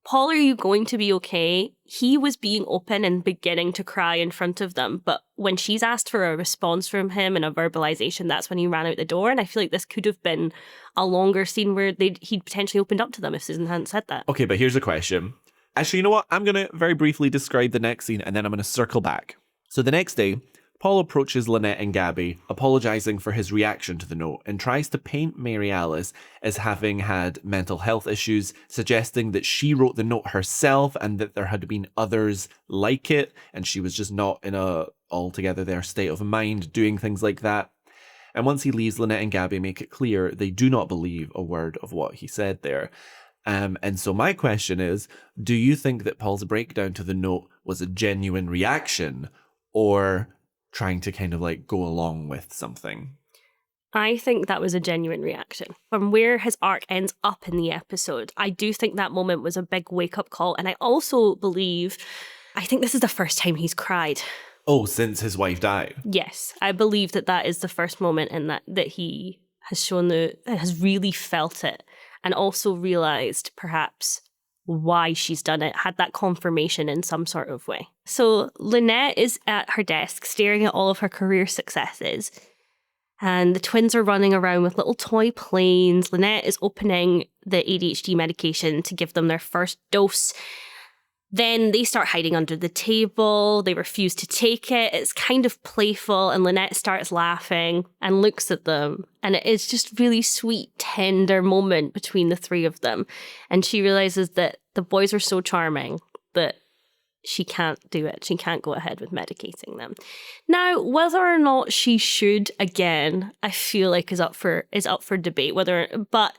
S1: Paul, are you going to be okay? He was being open and beginning to cry in front of them. But when she's asked for a response from him and a verbalization, that's when he ran out the door. And I feel like this could have been a longer scene where he'd potentially opened up to them if Susan hadn't said that.
S2: Okay, but here's a question. Actually, you know what? I'm going to very briefly describe the next scene and then I'm going to circle back. So the next day, Paul approaches Lynette and Gaby, apologising for his reaction to the note, and tries to paint Mary Alice as having had mental health issues, suggesting that she wrote the note herself and that there had been others like it, and she was just not in a altogether their state of mind doing things like that. And once he leaves, Lynette and Gaby make it clear they do not believe a word of what he said there. And so my question is, do you think that Paul's breakdown to the note was a genuine reaction or trying to kind of like go along with something?
S1: I think that was a genuine reaction. From where his arc ends up in the episode, I do think that moment was a big wake-up call. And I also I think this is the first time he's cried.
S2: Oh, since his wife died?
S1: Yes, I believe that is the first moment in that he has has really felt it and also realised perhaps why she's done it, had that confirmation in some sort of way. So Lynette is at her desk staring at all of her career successes, and the twins are running around with little toy planes. Lynette is opening the ADHD medication to give them their first dose. Then they start hiding under the table. They refuse to take it. It's kind of playful, and Lynette starts laughing and looks at them. And it is just really sweet, tender moment between the three of them. And she realizes that the boys are so charming that she can't do it. She can't go ahead with medicating them. Now, whether or not she should, again, I feel like is up for debate. But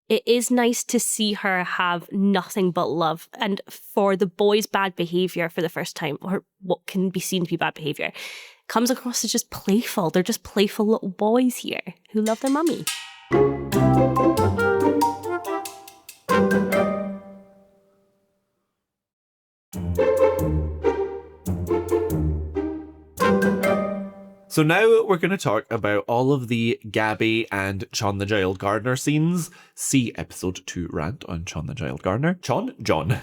S1: it is nice to see her have nothing but love. And for the boys' bad behaviour for the first time, or what can be seen to be bad behaviour, comes across as just playful. They're just playful little boys here who love their mummy.
S2: So now we're going to talk about all of the Gaby and John the Gild Gardener scenes. See episode 2 rant on John the Gild Gardener. John.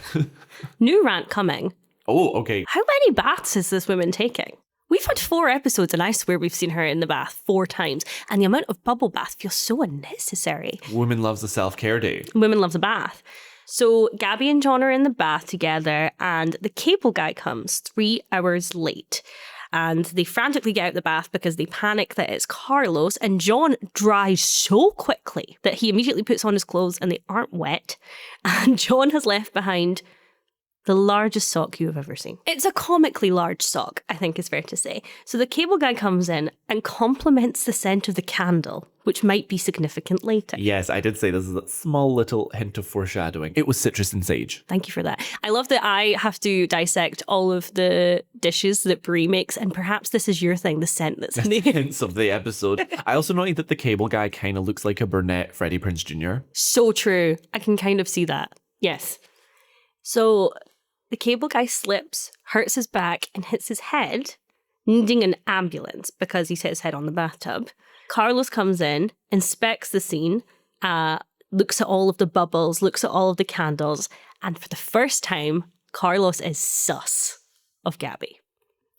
S1: New rant coming.
S2: Oh, okay.
S1: How many baths is this woman taking? We've had 4 episodes and I swear we've seen her in the bath 4 times. And the amount of bubble bath feels so unnecessary.
S2: Woman loves a self-care day.
S1: Women loves a bath. So Gaby and John are in the bath together and the cable guy comes 3 hours late. And they frantically get out the bath because they panic that it's Carlos, and John dries so quickly that he immediately puts on his clothes and they aren't wet. And John has left behind the largest sock you have ever seen. It's a comically large sock, I think is fair to say. So the cable guy comes in and compliments the scent of the candle, which might be significant later.
S2: Yes, I did say this is a small little hint of foreshadowing. It was citrus and sage.
S1: Thank you for that. I love that I have to dissect all of the dishes that Bree makes, and perhaps this is your thing, the scent that's in the
S2: hints of the episode. I also noted that the cable guy kind of looks like a brunette Freddie Prinze Jr.
S1: So true. I can kind of see that. Yes. So the cable guy slips, hurts his back, and hits his head, needing an ambulance because he's hit his head on the bathtub. Carlos comes in, inspects the scene, looks at all of the bubbles, looks at all of the candles, and for the first time, Carlos is sus of Gaby.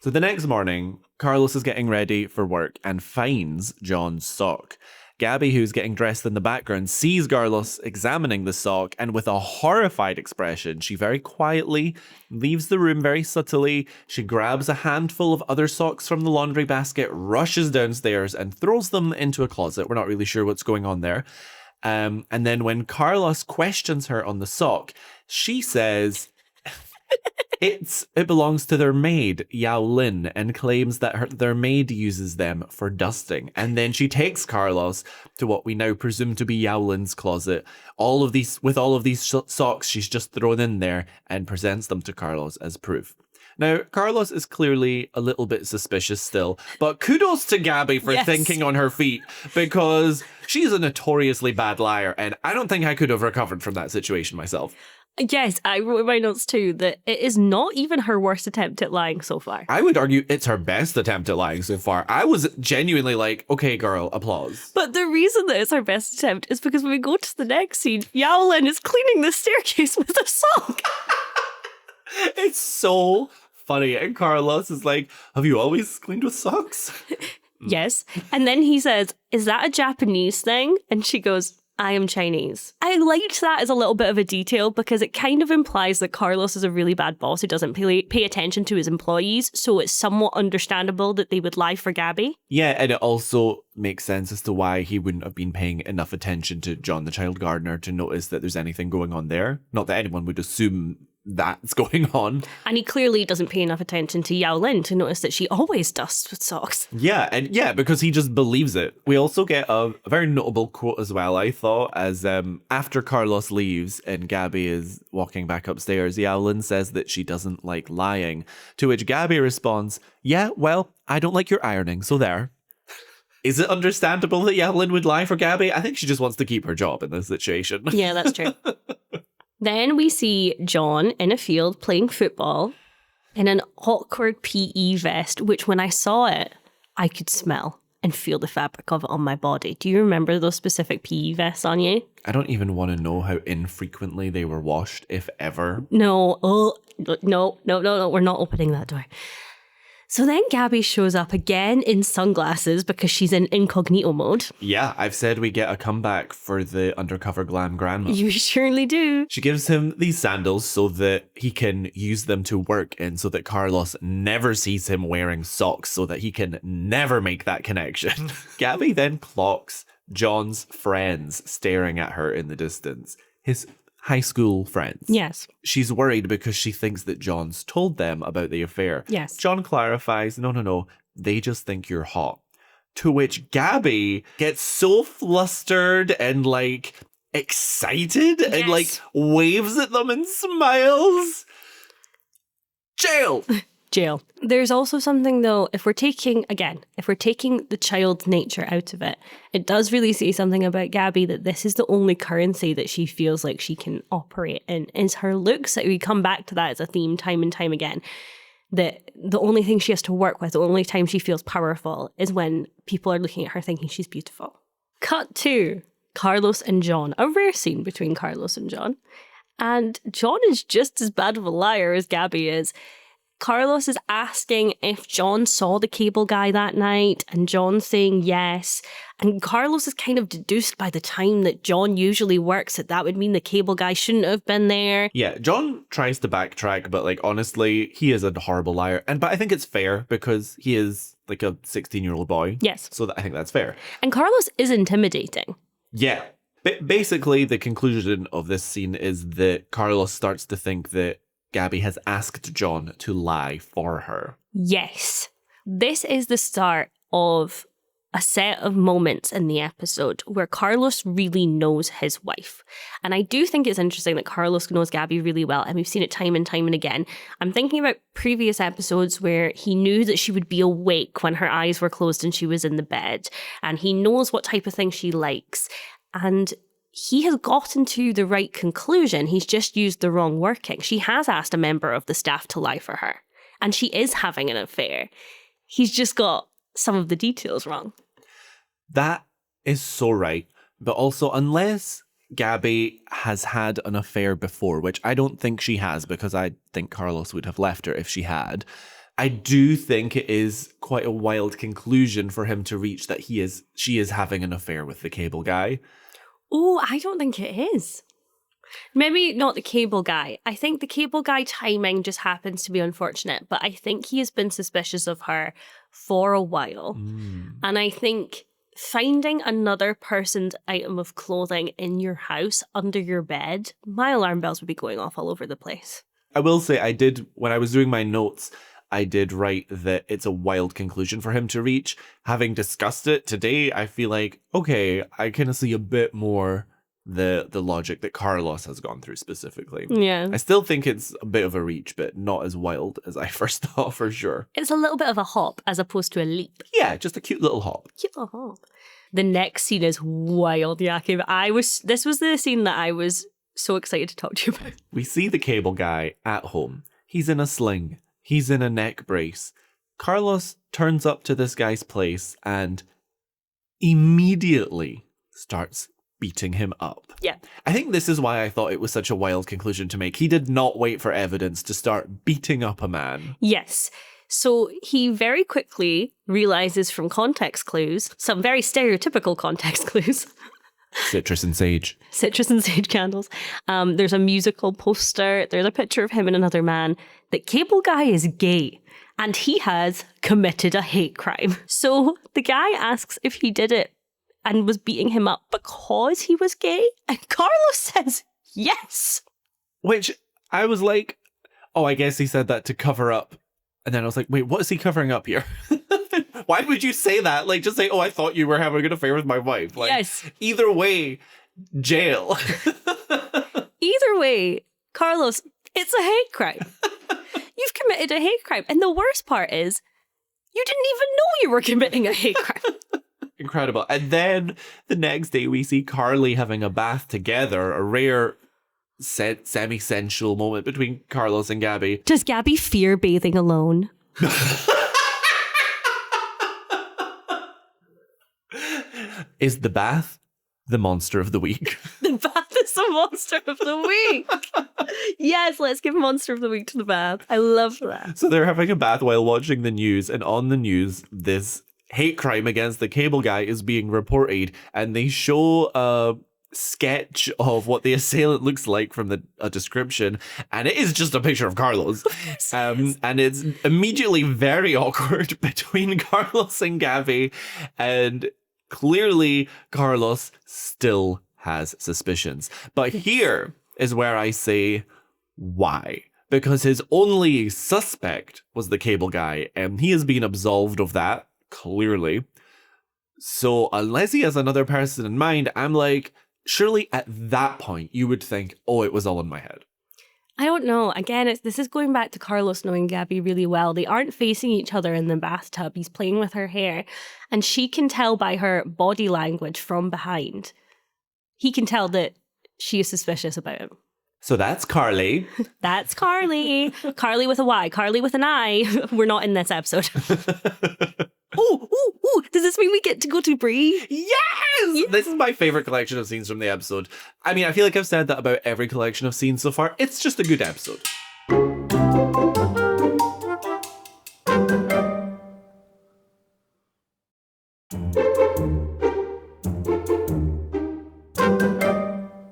S2: So the next morning, Carlos is getting ready for work and finds John's sock. Gaby, who's getting dressed in the background, sees Carlos examining the sock, and with a horrified expression, she very quietly leaves the room very subtly. She grabs a handful of other socks from the laundry basket, rushes downstairs, and throws them into a closet. We're not really sure what's going on there. And then when Carlos questions her on the sock, she says it belongs to their maid, Yao Lin, and claims that their maid uses them for dusting. And then she takes Carlos to what we now presume to be Yao Lin's closet. All of these socks she's just thrown in there and presents them to Carlos as proof. Now, Carlos is clearly a little bit suspicious still, but kudos to Gaby for thinking on her feet, because She's a notoriously bad liar, and I don't think I could have recovered from that situation myself.
S1: Yes, I wrote in my notes too that it is not even her worst attempt at lying so far.
S2: I would argue it's her best attempt at lying so far. I was genuinely like, okay, girl, applause.
S1: But the reason that it's her best attempt is because when we go to the next scene, Yowlin is cleaning the staircase with a sock.
S2: It's so funny. And Carlos is like, have you always cleaned with socks?
S1: Yes. And then he says, is that a Japanese thing? And she goes, I am Chinese. I liked that as a little bit of a detail because it kind of implies that Carlos is a really bad boss who doesn't pay attention to his employees. So it's somewhat understandable that they would lie for Gaby.
S2: Yeah, and it also makes sense as to why he wouldn't have been paying enough attention to John the child gardener to notice that there's anything going on there. Not that anyone would assume that's going on.
S1: And he clearly doesn't pay enough attention to Yao Lin to notice that she always dusts with socks.
S2: Yeah, because he just believes it. We also get a very notable quote as well, I thought, as after Carlos leaves and Gaby is walking back upstairs, Yao Lin says that she doesn't like lying, to which Gaby responds, yeah, well, I don't like your ironing, so there. Is it understandable that Yao Lin would lie for Gaby? I think she just wants to keep her job in this situation.
S1: Yeah, that's true. Then we see John in a field playing football in an awkward PE vest, which when I saw it, I could smell and feel the fabric of it on my body. Do you remember those specific PE vests on you?
S2: I don't even want to know how infrequently they were washed, if ever.
S1: No. Oh, no. We're not opening that door. So then Gaby shows up again in sunglasses because she's in incognito mode.
S2: Yeah, I've said we get a comeback for the undercover glam grandma.
S1: You surely do.
S2: She gives him these sandals so that he can use them to work in, so that Carlos never sees him wearing socks, so that he can never make that connection. Gaby then clocks John's friends staring at her in the distance. His high school friends.
S1: Yes.
S2: She's worried because she thinks that John's told them about the affair.
S1: Yes.
S2: John clarifies, no, they just think you're hot. To which Gaby gets so flustered and like excited and like waves at them and smiles. Jail!
S1: Jail. There's also something though, if we're taking the child's nature out of it, it does really say something about Gaby that this is the only currency that she feels like she can operate in, is her looks. Like we come back to that as a theme time and time again. That the only thing she has to work with, the only time she feels powerful is when people are looking at her thinking she's beautiful. Cut to Carlos and John, a rare scene between Carlos and John. And John is just as bad of a liar as Gaby is. Carlos is asking if John saw the cable guy that night, and John's saying yes. And Carlos is kind of deduced by the time that John usually works that would mean the cable guy shouldn't have been there.
S2: Yeah, John tries to backtrack, but like honestly, he is a horrible liar. But I think it's fair because he is like a 16-year-old boy.
S1: Yes.
S2: So I think that's fair.
S1: And Carlos is intimidating.
S2: Yeah. Basically, the conclusion of this scene is that Carlos starts to think that Gaby has asked John to lie for her.
S1: Yes. This is the start of a set of moments in the episode where Carlos really knows his wife. And I do think it's interesting that Carlos knows Gaby really well, and we've seen it time and time and again. I'm thinking about previous episodes where he knew that she would be awake when her eyes were closed and she was in the bed, and he knows what type of thing she likes. And he has gotten to the right conclusion. He's just used the wrong working. She has asked a member of the staff to lie for her, and she is having an affair. He's just got some of the details wrong.
S2: That is so right. But also, unless Gaby has had an affair before, which I don't think she has, because I think Carlos would have left her if she had, I do think it is quite a wild conclusion for him to reach that she is having an affair with the cable guy.
S1: Oh, I don't think it is. Maybe not the cable guy. I think the cable guy timing just happens to be unfortunate, but I think he has been suspicious of her for a while. And I think finding another person's item of clothing in your house under your bed, my alarm bells would be going off all over the place.
S2: I will say when I was doing my notes, I did write that it's a wild conclusion for him to reach. Having discussed it today, I feel like, okay, I kind of see a bit more the logic that Carlos has gone through specifically.
S1: Yeah.
S2: I still think it's a bit of a reach, but not as wild as I first thought for sure.
S1: It's a little bit of a hop as opposed to a leap.
S2: Yeah, just a cute little hop.
S1: Cute little hop. The next scene is wild, Jakub. This was the scene that I was so excited to talk to you about.
S2: We see the cable guy at home. He's in a sling. He's in a neck brace. Carlos turns up to this guy's place and immediately starts beating him up.
S1: Yeah.
S2: I think this is why I thought it was such a wild conclusion to make. He did not wait for evidence to start beating up a man.
S1: Yes. So he very quickly realizes from context clues, some very stereotypical context clues.
S2: Citrus and sage.
S1: Citrus and sage candles. There's a musical poster. There's a picture of him and another man. The cable guy is gay and he has committed a hate crime. So the guy asks if he did it and was beating him up because he was gay. And Carlos says yes.
S2: Which I was like, oh, I guess he said that to cover up. And then I was like, wait, what is he covering up here? Why would you say that? Like, just say, oh, I thought you were having an affair with my wife. Like,
S1: yes.
S2: Either way, jail.
S1: Either way, Carlos, it's a hate crime. You've committed a hate crime. And the worst part is, you didn't even know you were committing a hate crime.
S2: Incredible. And then the next day we see Carly having a bath together, a rare semi-sensual moment between Carlos and Gaby.
S1: Does Gaby fear bathing alone?
S2: Is the bath the monster of the week?
S1: The bath is the monster of the week. Yes, let's give monster of the week to the bath. I love that.
S2: So they're having a bath while watching the news, and on the news, this hate crime against the cable guy is being reported, and they show a sketch of what the assailant looks like from a description, and it is just a picture of Carlos. And it's immediately very awkward between Carlos and Gaby, and clearly Carlos still has suspicions. But here is where I say, why? Because his only suspect was the cable guy, and he has been absolved of that, clearly. So unless he has another person in mind, I'm like, surely at that point you would think, oh, it was all in my head.
S1: I don't know. Again, this is going back to Carlos knowing Gaby really well. They aren't facing each other in the bathtub. He's playing with her hair, and she can tell by her body language from behind. He can tell that she is suspicious about him.
S2: So that's Carly.
S1: That's Carly. Carly with a Y. Carly with an I. We're not in this episode. Oh, does this mean we get to go to Bree?
S2: Yes! This is my favorite collection of scenes from the episode. I mean, I feel like I've said that about every collection of scenes so far. It's just a good episode.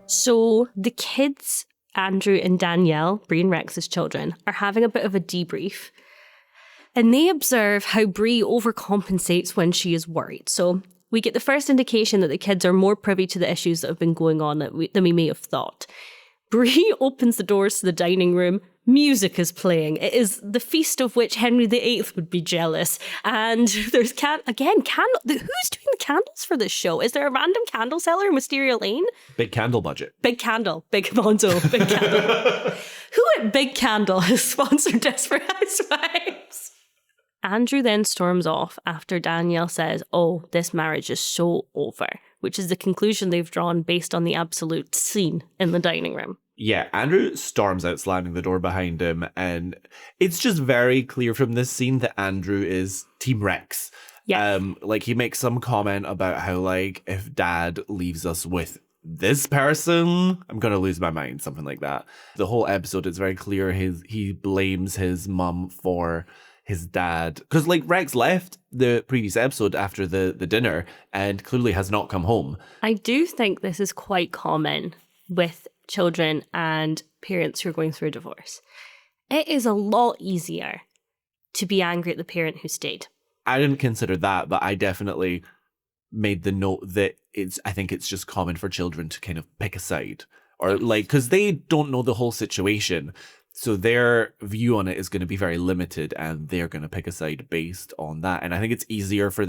S1: So the kids, Andrew and Danielle, Bree and Rex's children, are having a bit of a debrief. And they observe how Bree overcompensates when she is worried. So we get the first indication that the kids are more privy to the issues that have been going on than we may have thought. Bree opens the doors to the dining room. Music is playing. It is the feast of which Henry VIII would be jealous. And there's candle. Who's doing the candles for this show? Is there a random candle seller in Wisteria Lane?
S2: Big candle budget.
S1: Big candle. Big Bonzo. Big candle. Who at Big Candle has sponsored Desperate Housewives? Andrew then storms off after Danielle says, oh, this marriage is so over, which is the conclusion they've drawn based on the absolute scene in the dining room.
S2: Yeah, Andrew storms out, slamming the door behind him, and it's just very clear from this scene that Andrew is Team Rex.
S1: Yeah.
S2: Like, he makes some comment about how, like, if Dad leaves us with this person, I'm gonna lose my mind, something like that. The whole episode, it's very clear he blames his mum for his dad, because like Rex left the previous episode after the dinner and clearly has not come home.
S1: I do think this is quite common with children and parents who are going through a divorce. It is a lot easier to be angry at the parent who stayed.
S2: I didn't consider that, but I definitely made the note that I think it's just common for children to kind of pick a side, or like, because they don't know the whole situation. So their view on it is going to be very limited, and they're going to pick a side based on that. And I think it's easier for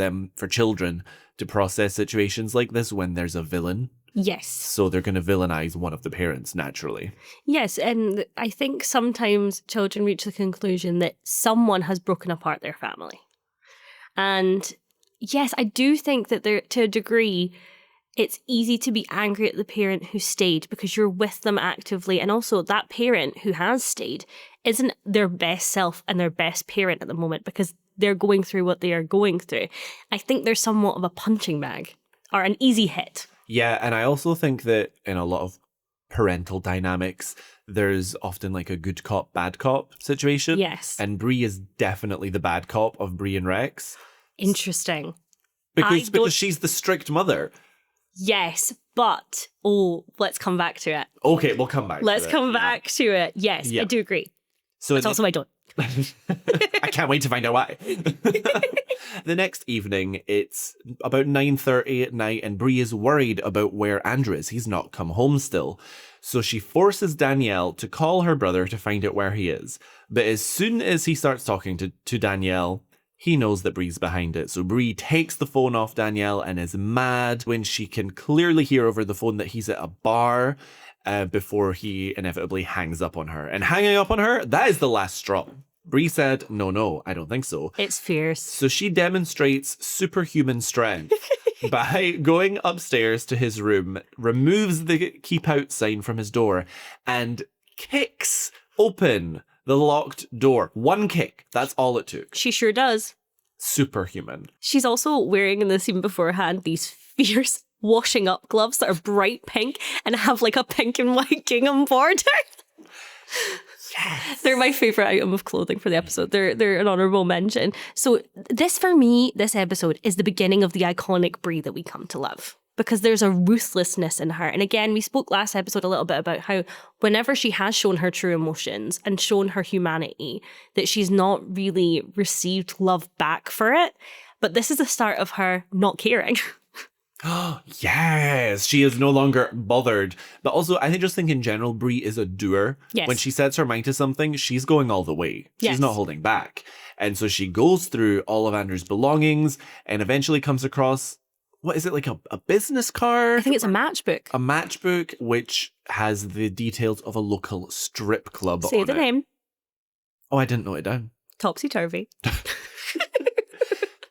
S2: children to process situations like this when there's a villain.
S1: Yes.
S2: So they're going to villainize one of the parents naturally.
S1: Yes, and I think sometimes children reach the conclusion that someone has broken apart their family. And yes, I do think that there, to a degree, it's easy to be angry at the parent who stayed because you're with them actively. And also that parent who has stayed isn't their best self and their best parent at the moment because they're going through what they are going through. I think they're somewhat of a punching bag or an easy hit.
S2: Yeah, and I also think that in a lot of parental dynamics, there's often like a good cop, bad cop situation.
S1: Yes.
S2: And Bree is definitely the bad cop of Bree and Rex.
S1: Interesting.
S2: Because she's the strict mother.
S1: Yes, but, let's come back to it.
S2: Okay, we'll come back to it.
S1: Let's come back to it. Yes, I do agree.
S2: So
S1: But also I don't.
S2: I can't wait to find out why. The next evening, it's about 9:30 at night, and Bree is worried about where Andrew is. He's not come home still. So she forces Danielle to call her brother to find out where he is. But as soon as he starts talking to Danielle, he knows that Bree's behind it. So Bree takes the phone off Danielle and is mad when she can clearly hear over the phone that he's at a bar before he inevitably hangs up on her. And hanging up on her, that is the last straw. Bree said, no, I don't think so.
S1: It's fierce.
S2: So she demonstrates superhuman strength by going upstairs to his room, removes the keep out sign from his door, and kicks open the locked door. One kick. That's all it took.
S1: She sure does.
S2: Superhuman.
S1: She's also wearing in the scene beforehand these fierce washing up gloves that are bright pink and have like a pink and white gingham border. Yes. They're my favourite item of clothing for the episode. They're an honourable mention. So this, for me, this episode is the beginning of the iconic Bree that we come to love. Because there's a ruthlessness in her. And again, we spoke last episode a little bit about how whenever she has shown her true emotions and shown her humanity, that she's not really received love back for it. But this is the start of her not caring.
S2: Yes, she is no longer bothered. But also, I just think in general, Bree is a doer.
S1: Yes.
S2: When she sets her mind to something, she's going all the way. She's
S1: Yes.
S2: not holding back. And so she goes through all of Andrew's belongings and eventually comes across, what is it, like a business card?
S1: I think it's a matchbook.
S2: A matchbook, which has the details of a local strip club
S1: Say
S2: on
S1: the
S2: it.
S1: name.
S2: Oh, I didn't note it down.
S1: Topsy Turvy.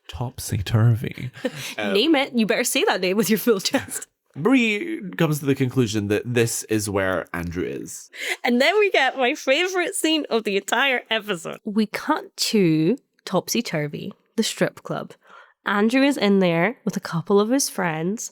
S2: Topsy Turvy.
S1: Name it. You better say that name with your full chest.
S2: Bree comes to the conclusion that this is where Andrew is.
S1: And then we get my favourite scene of the entire episode. We cut to Topsy Turvy, the strip club. Andrew is in there with a couple of his friends.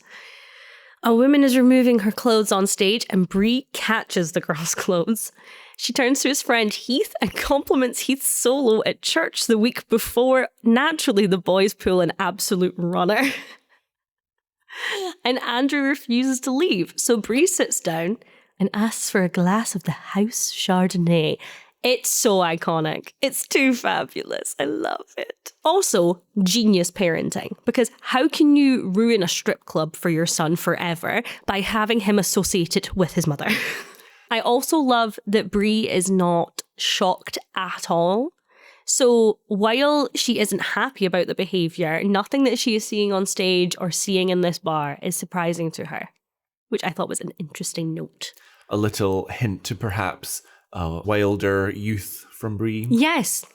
S1: A woman is removing her clothes on stage and Bree catches the girl's clothes. She turns to his friend Heath and compliments Heath's solo at church the week before. Naturally, the boys pull an absolute runner. And Andrew refuses to leave, so Bree sits down and asks for a glass of the house Chardonnay. It's so iconic. It's too fabulous. I love it. Also, genius parenting, because how can you ruin a strip club for your son forever by having him associated with his mother? I also love that Bree is not shocked at all. So while she isn't happy about the behaviour, nothing that she is seeing on stage or seeing in this bar is surprising to her, which I thought was an interesting note.
S2: A little hint to perhaps wilder youth from Bree.
S1: Yes.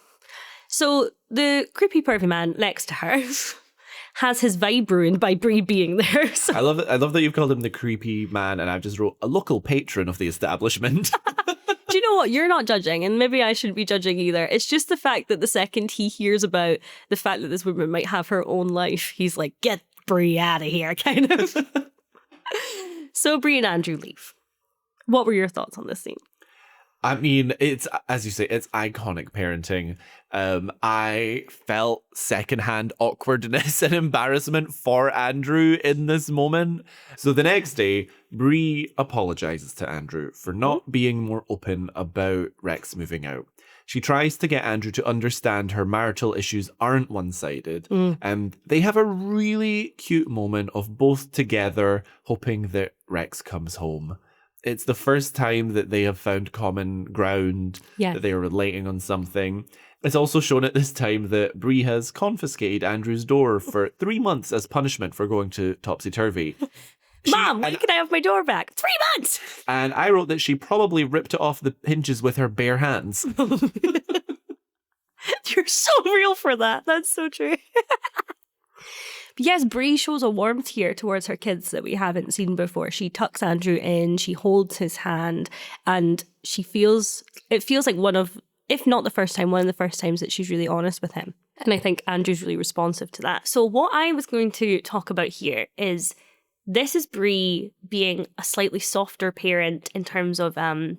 S1: So the creepy pervy man next to her has his vibe ruined by Bree being there. So.
S2: I love that you've called him the creepy man, and I've just wrote a local patron of the establishment.
S1: Do you know what? You're not judging, and maybe I shouldn't be judging either. It's just the fact that the second he hears about the fact that this woman might have her own life, he's like, get Bree out of here, kind of. So Bree and Andrew leave. What were your thoughts on this scene?
S2: I mean, it's, as you say, it's iconic parenting. I felt secondhand awkwardness and embarrassment for Andrew in this moment. So the next day, Bree apologizes to Andrew for not being more open about Rex moving out. She tries to get Andrew to understand her marital issues aren't one-sided. And they have a really cute moment of both together hoping that Rex comes home. It's the first time that they have found common ground, that they are relating on something. It's also shown at this time that Bree has confiscated Andrew's door for 3 months as punishment for going to Topsy Turvy.
S1: Mom, when can I have my door back? 3 months!
S2: And I wrote that she probably ripped it off the hinges with her bare hands.
S1: You're so real for that. That's so true. Yes, Bree shows a warmth here towards her kids that we haven't seen before. She tucks Andrew in, she holds his hand, and it feels like one of the first times that she's really honest with him. And I think Andrew's really responsive to that. So what I was going to talk about here is this is Bree being a slightly softer parent in terms of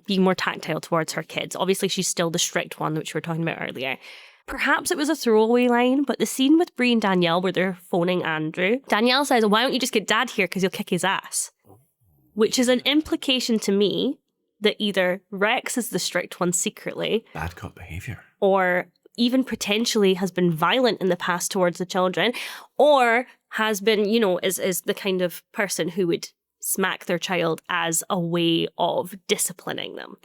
S1: being more tactile towards her kids. Obviously, she's still the strict one, which we were talking about earlier. Perhaps it was a throwaway line, but the scene with Bree and Danielle where they're phoning Andrew, Danielle says, why don't you just get Dad here because he'll kick his ass? Which is an implication to me that either Rex is the strict one secretly.
S2: Bad cop behaviour.
S1: Or even potentially has been violent in the past towards the children, or has been, is the kind of person who would smack their child as a way of disciplining them.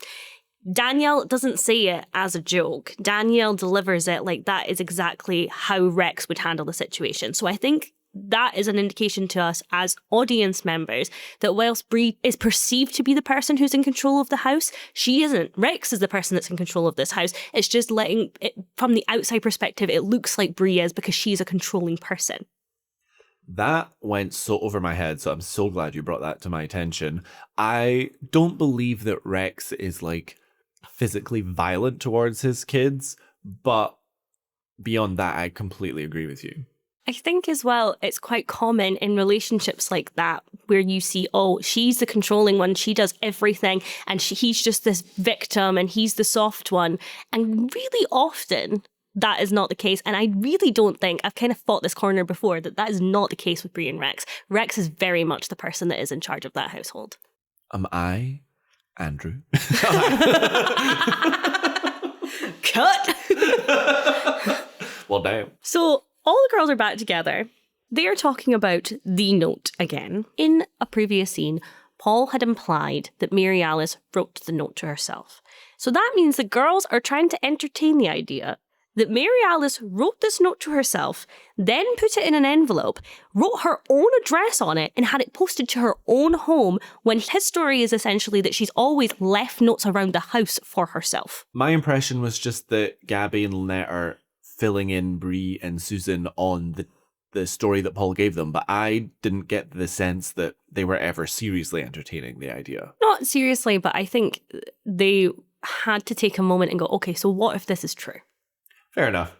S1: Danielle doesn't say it as a joke. Danielle delivers it like that is exactly how Rex would handle the situation. So I think that is an indication to us as audience members that whilst Bree is perceived to be the person who's in control of the house, she isn't. Rex is the person that's in control of this house. It's just letting it, from the outside perspective, it looks like Bree is because she's a controlling person.
S2: That went so over my head, so I'm so glad you brought that to my attention. I don't believe that Rex is physically violent towards his kids, but beyond that, I completely agree with you.
S1: I think as well, it's quite common in relationships like that where you see, she's the controlling one, she does everything, and he's just this victim and he's the soft one. And really often that is not the case. And I really don't think, I've kind of fought this corner before, that is not the case with Bree and Rex. Rex is very much the person that is in charge of that household.
S2: Am I Andrew?
S1: Cut!
S2: Well, damn.
S1: So all the girls are back together. They are talking about the note again. In a previous scene, Paul had implied that Mary Alice wrote the note to herself. So that means the girls are trying to entertain the idea that Mary Alice wrote this note to herself, then put it in an envelope, wrote her own address on it, and had it posted to her own home, when his story is essentially that she's always left notes around the house for herself.
S2: My impression was just that Gaby and Lynette are filling in Bree and Susan on the story that Paul gave them, but I didn't get the sense that they were ever seriously entertaining the idea.
S1: Not seriously, but I think they had to take a moment and go, okay, so what if this is true?
S2: Fair enough.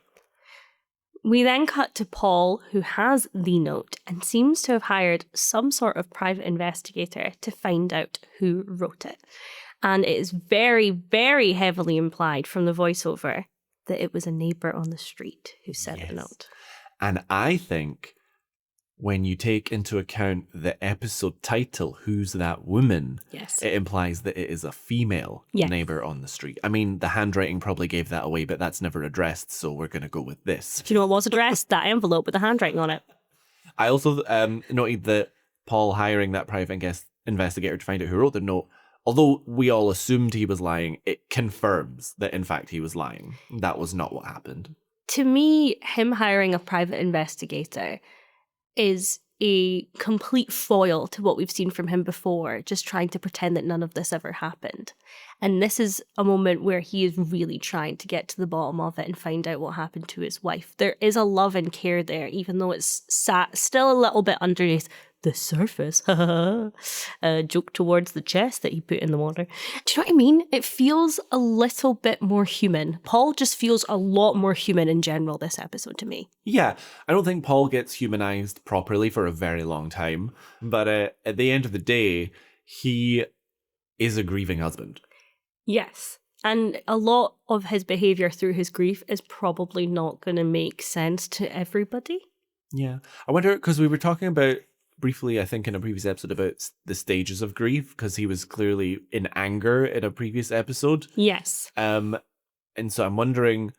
S1: We then cut to Paul, who has the note and seems to have hired some sort of private investigator to find out who wrote it. And it is very, very heavily implied from the voiceover that it was a neighbour on the street who sent the note.
S2: And I think when you take into account the episode title, Who's That Woman?
S1: Yes.
S2: It implies that it is a female neighbour on the street. I mean, the handwriting probably gave that away, but that's never addressed, so we're going to go with this.
S1: Do you know what was addressed? That envelope with the handwriting on it.
S2: I also noted that Paul hiring that private investigator to find out who wrote the note, although we all assumed he was lying, it confirms that in fact he was lying. That was not what happened.
S1: To me, him hiring a private investigator is a complete foil to what we've seen from him before, just trying to pretend that none of this ever happened. And this is a moment where he is really trying to get to the bottom of it and find out what happened to his wife. There is a love and care there, even though it's sat still a little bit underneath the surface. A joke towards the chest that he put in the water. Do you know what I mean? It feels a little bit more human. Paul just feels a lot more human in general this episode to me.
S2: Yeah, I don't think Paul gets humanized properly for a very long time. But at the end of the day, he is a grieving husband. Yes.
S1: And a lot of his behaviour through his grief is probably not going to make sense to everybody.
S2: Yeah. I wonder, because we were talking about briefly, I think, in a previous episode about the stages of grief, because he was clearly in anger in a previous episode.
S1: Yes.
S2: And so I'm wondering,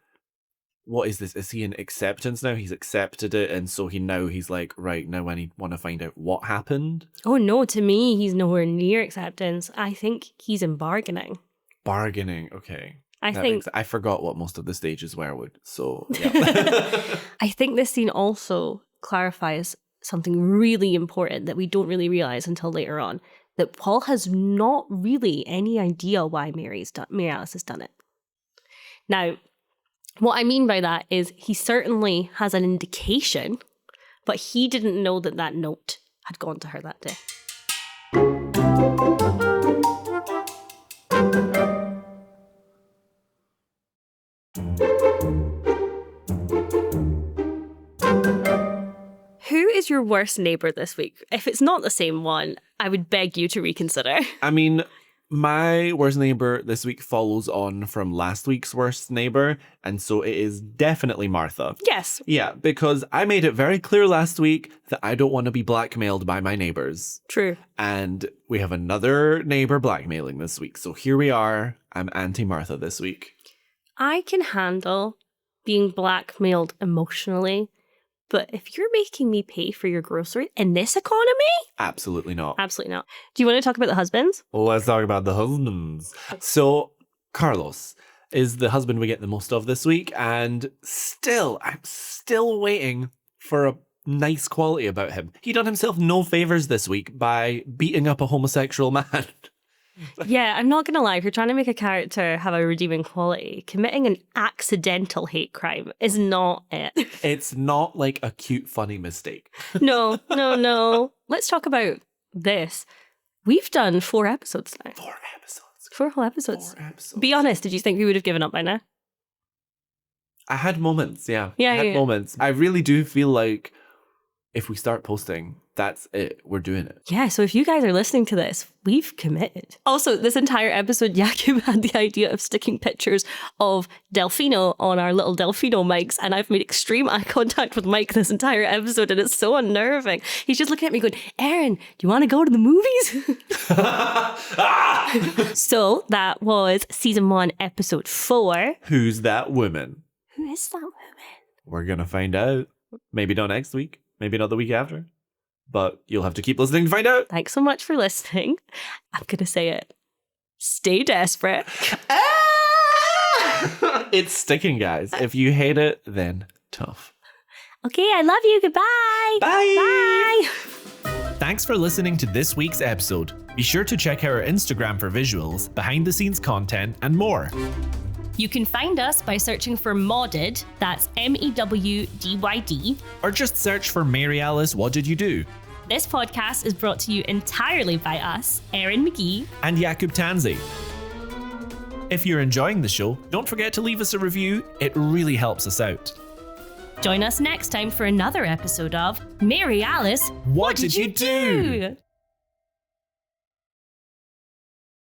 S2: what is this? Is he in acceptance now? He's accepted it, and so he's like, right, now I want to find out what happened.
S1: Oh no, to me, he's nowhere near acceptance. I think he's in bargaining.
S2: Bargaining, okay. I forgot what most of the stages were, so yeah.
S1: I think this scene also clarifies something really important that we don't really realize until later on, that Paul has not really any idea why Mary Alice has done it. Now, what I mean by that is he certainly has an indication, but he didn't know that that note had gone to her that day. Who is your worst neighbour this week? If it's not the same one, I would beg you to reconsider.
S2: I mean, my worst neighbour this week follows on from last week's worst neighbour, and so it is definitely Martha.
S1: Yes.
S2: Yeah, because I made it very clear last week that I don't want to be blackmailed by my neighbours.
S1: True.
S2: And we have another neighbour blackmailing this week. So here we are. I'm anti-Martha this week.
S1: I can handle being blackmailed emotionally, but if you're making me pay for your groceries in this economy?
S2: Absolutely not.
S1: Absolutely not. Do you want to talk about the husbands?
S2: Well, let's talk about the husbands. So Carlos is the husband we get the most of this week, and I'm still waiting for a nice quality about him. He done himself no favours this week by beating up a homosexual man.
S1: Yeah, I'm not going to lie. If you're trying to make a character have a redeeming quality, committing an accidental hate crime is not it.
S2: It's not like a cute, funny mistake.
S1: No. Let's talk about this. We've done 4 episodes now.
S2: 4 episodes.
S1: 4 whole episodes.
S2: 4 episodes.
S1: Be honest, did you think we would have given up by now?
S2: I had moments, yeah.
S1: Yeah,
S2: I had moments. I really do feel like if we start posting, that's it. We're doing it.
S1: Yeah, so if you guys are listening to this, we've committed. Also, this entire episode, Jakub had the idea of sticking pictures of Delfino on our little Delfino mics, and I've made extreme eye contact with Mike this entire episode, and it's so unnerving. He's just looking at me going, Erin, do you want to go to the movies? So that was season 1, episode 4.
S2: Who's that woman?
S1: Who is that woman?
S2: We're going to find out. Maybe not next week. Maybe not the week after. But you'll have to keep listening to find out.
S1: Thanks so much for listening. I'm going to say it. Stay desperate.
S2: It's sticking, guys. If you hate it, then tough.
S1: Okay, I love you. Goodbye.
S2: Bye.
S1: Bye.
S2: Thanks for listening to this week's episode. Be sure to check out our Instagram for visuals, behind-the-scenes content, and more.
S1: You can find us by searching for Modded, that's MEWDYD.
S2: Or just search for Mary Alice, What Did You Do?
S1: This podcast is brought to you entirely by us, Erin McGee
S2: and Jakub Tanzi. If you're enjoying the show, don't forget to leave us a review. It really helps us out.
S1: Join us next time for another episode of Mary Alice,
S2: What Did You Do?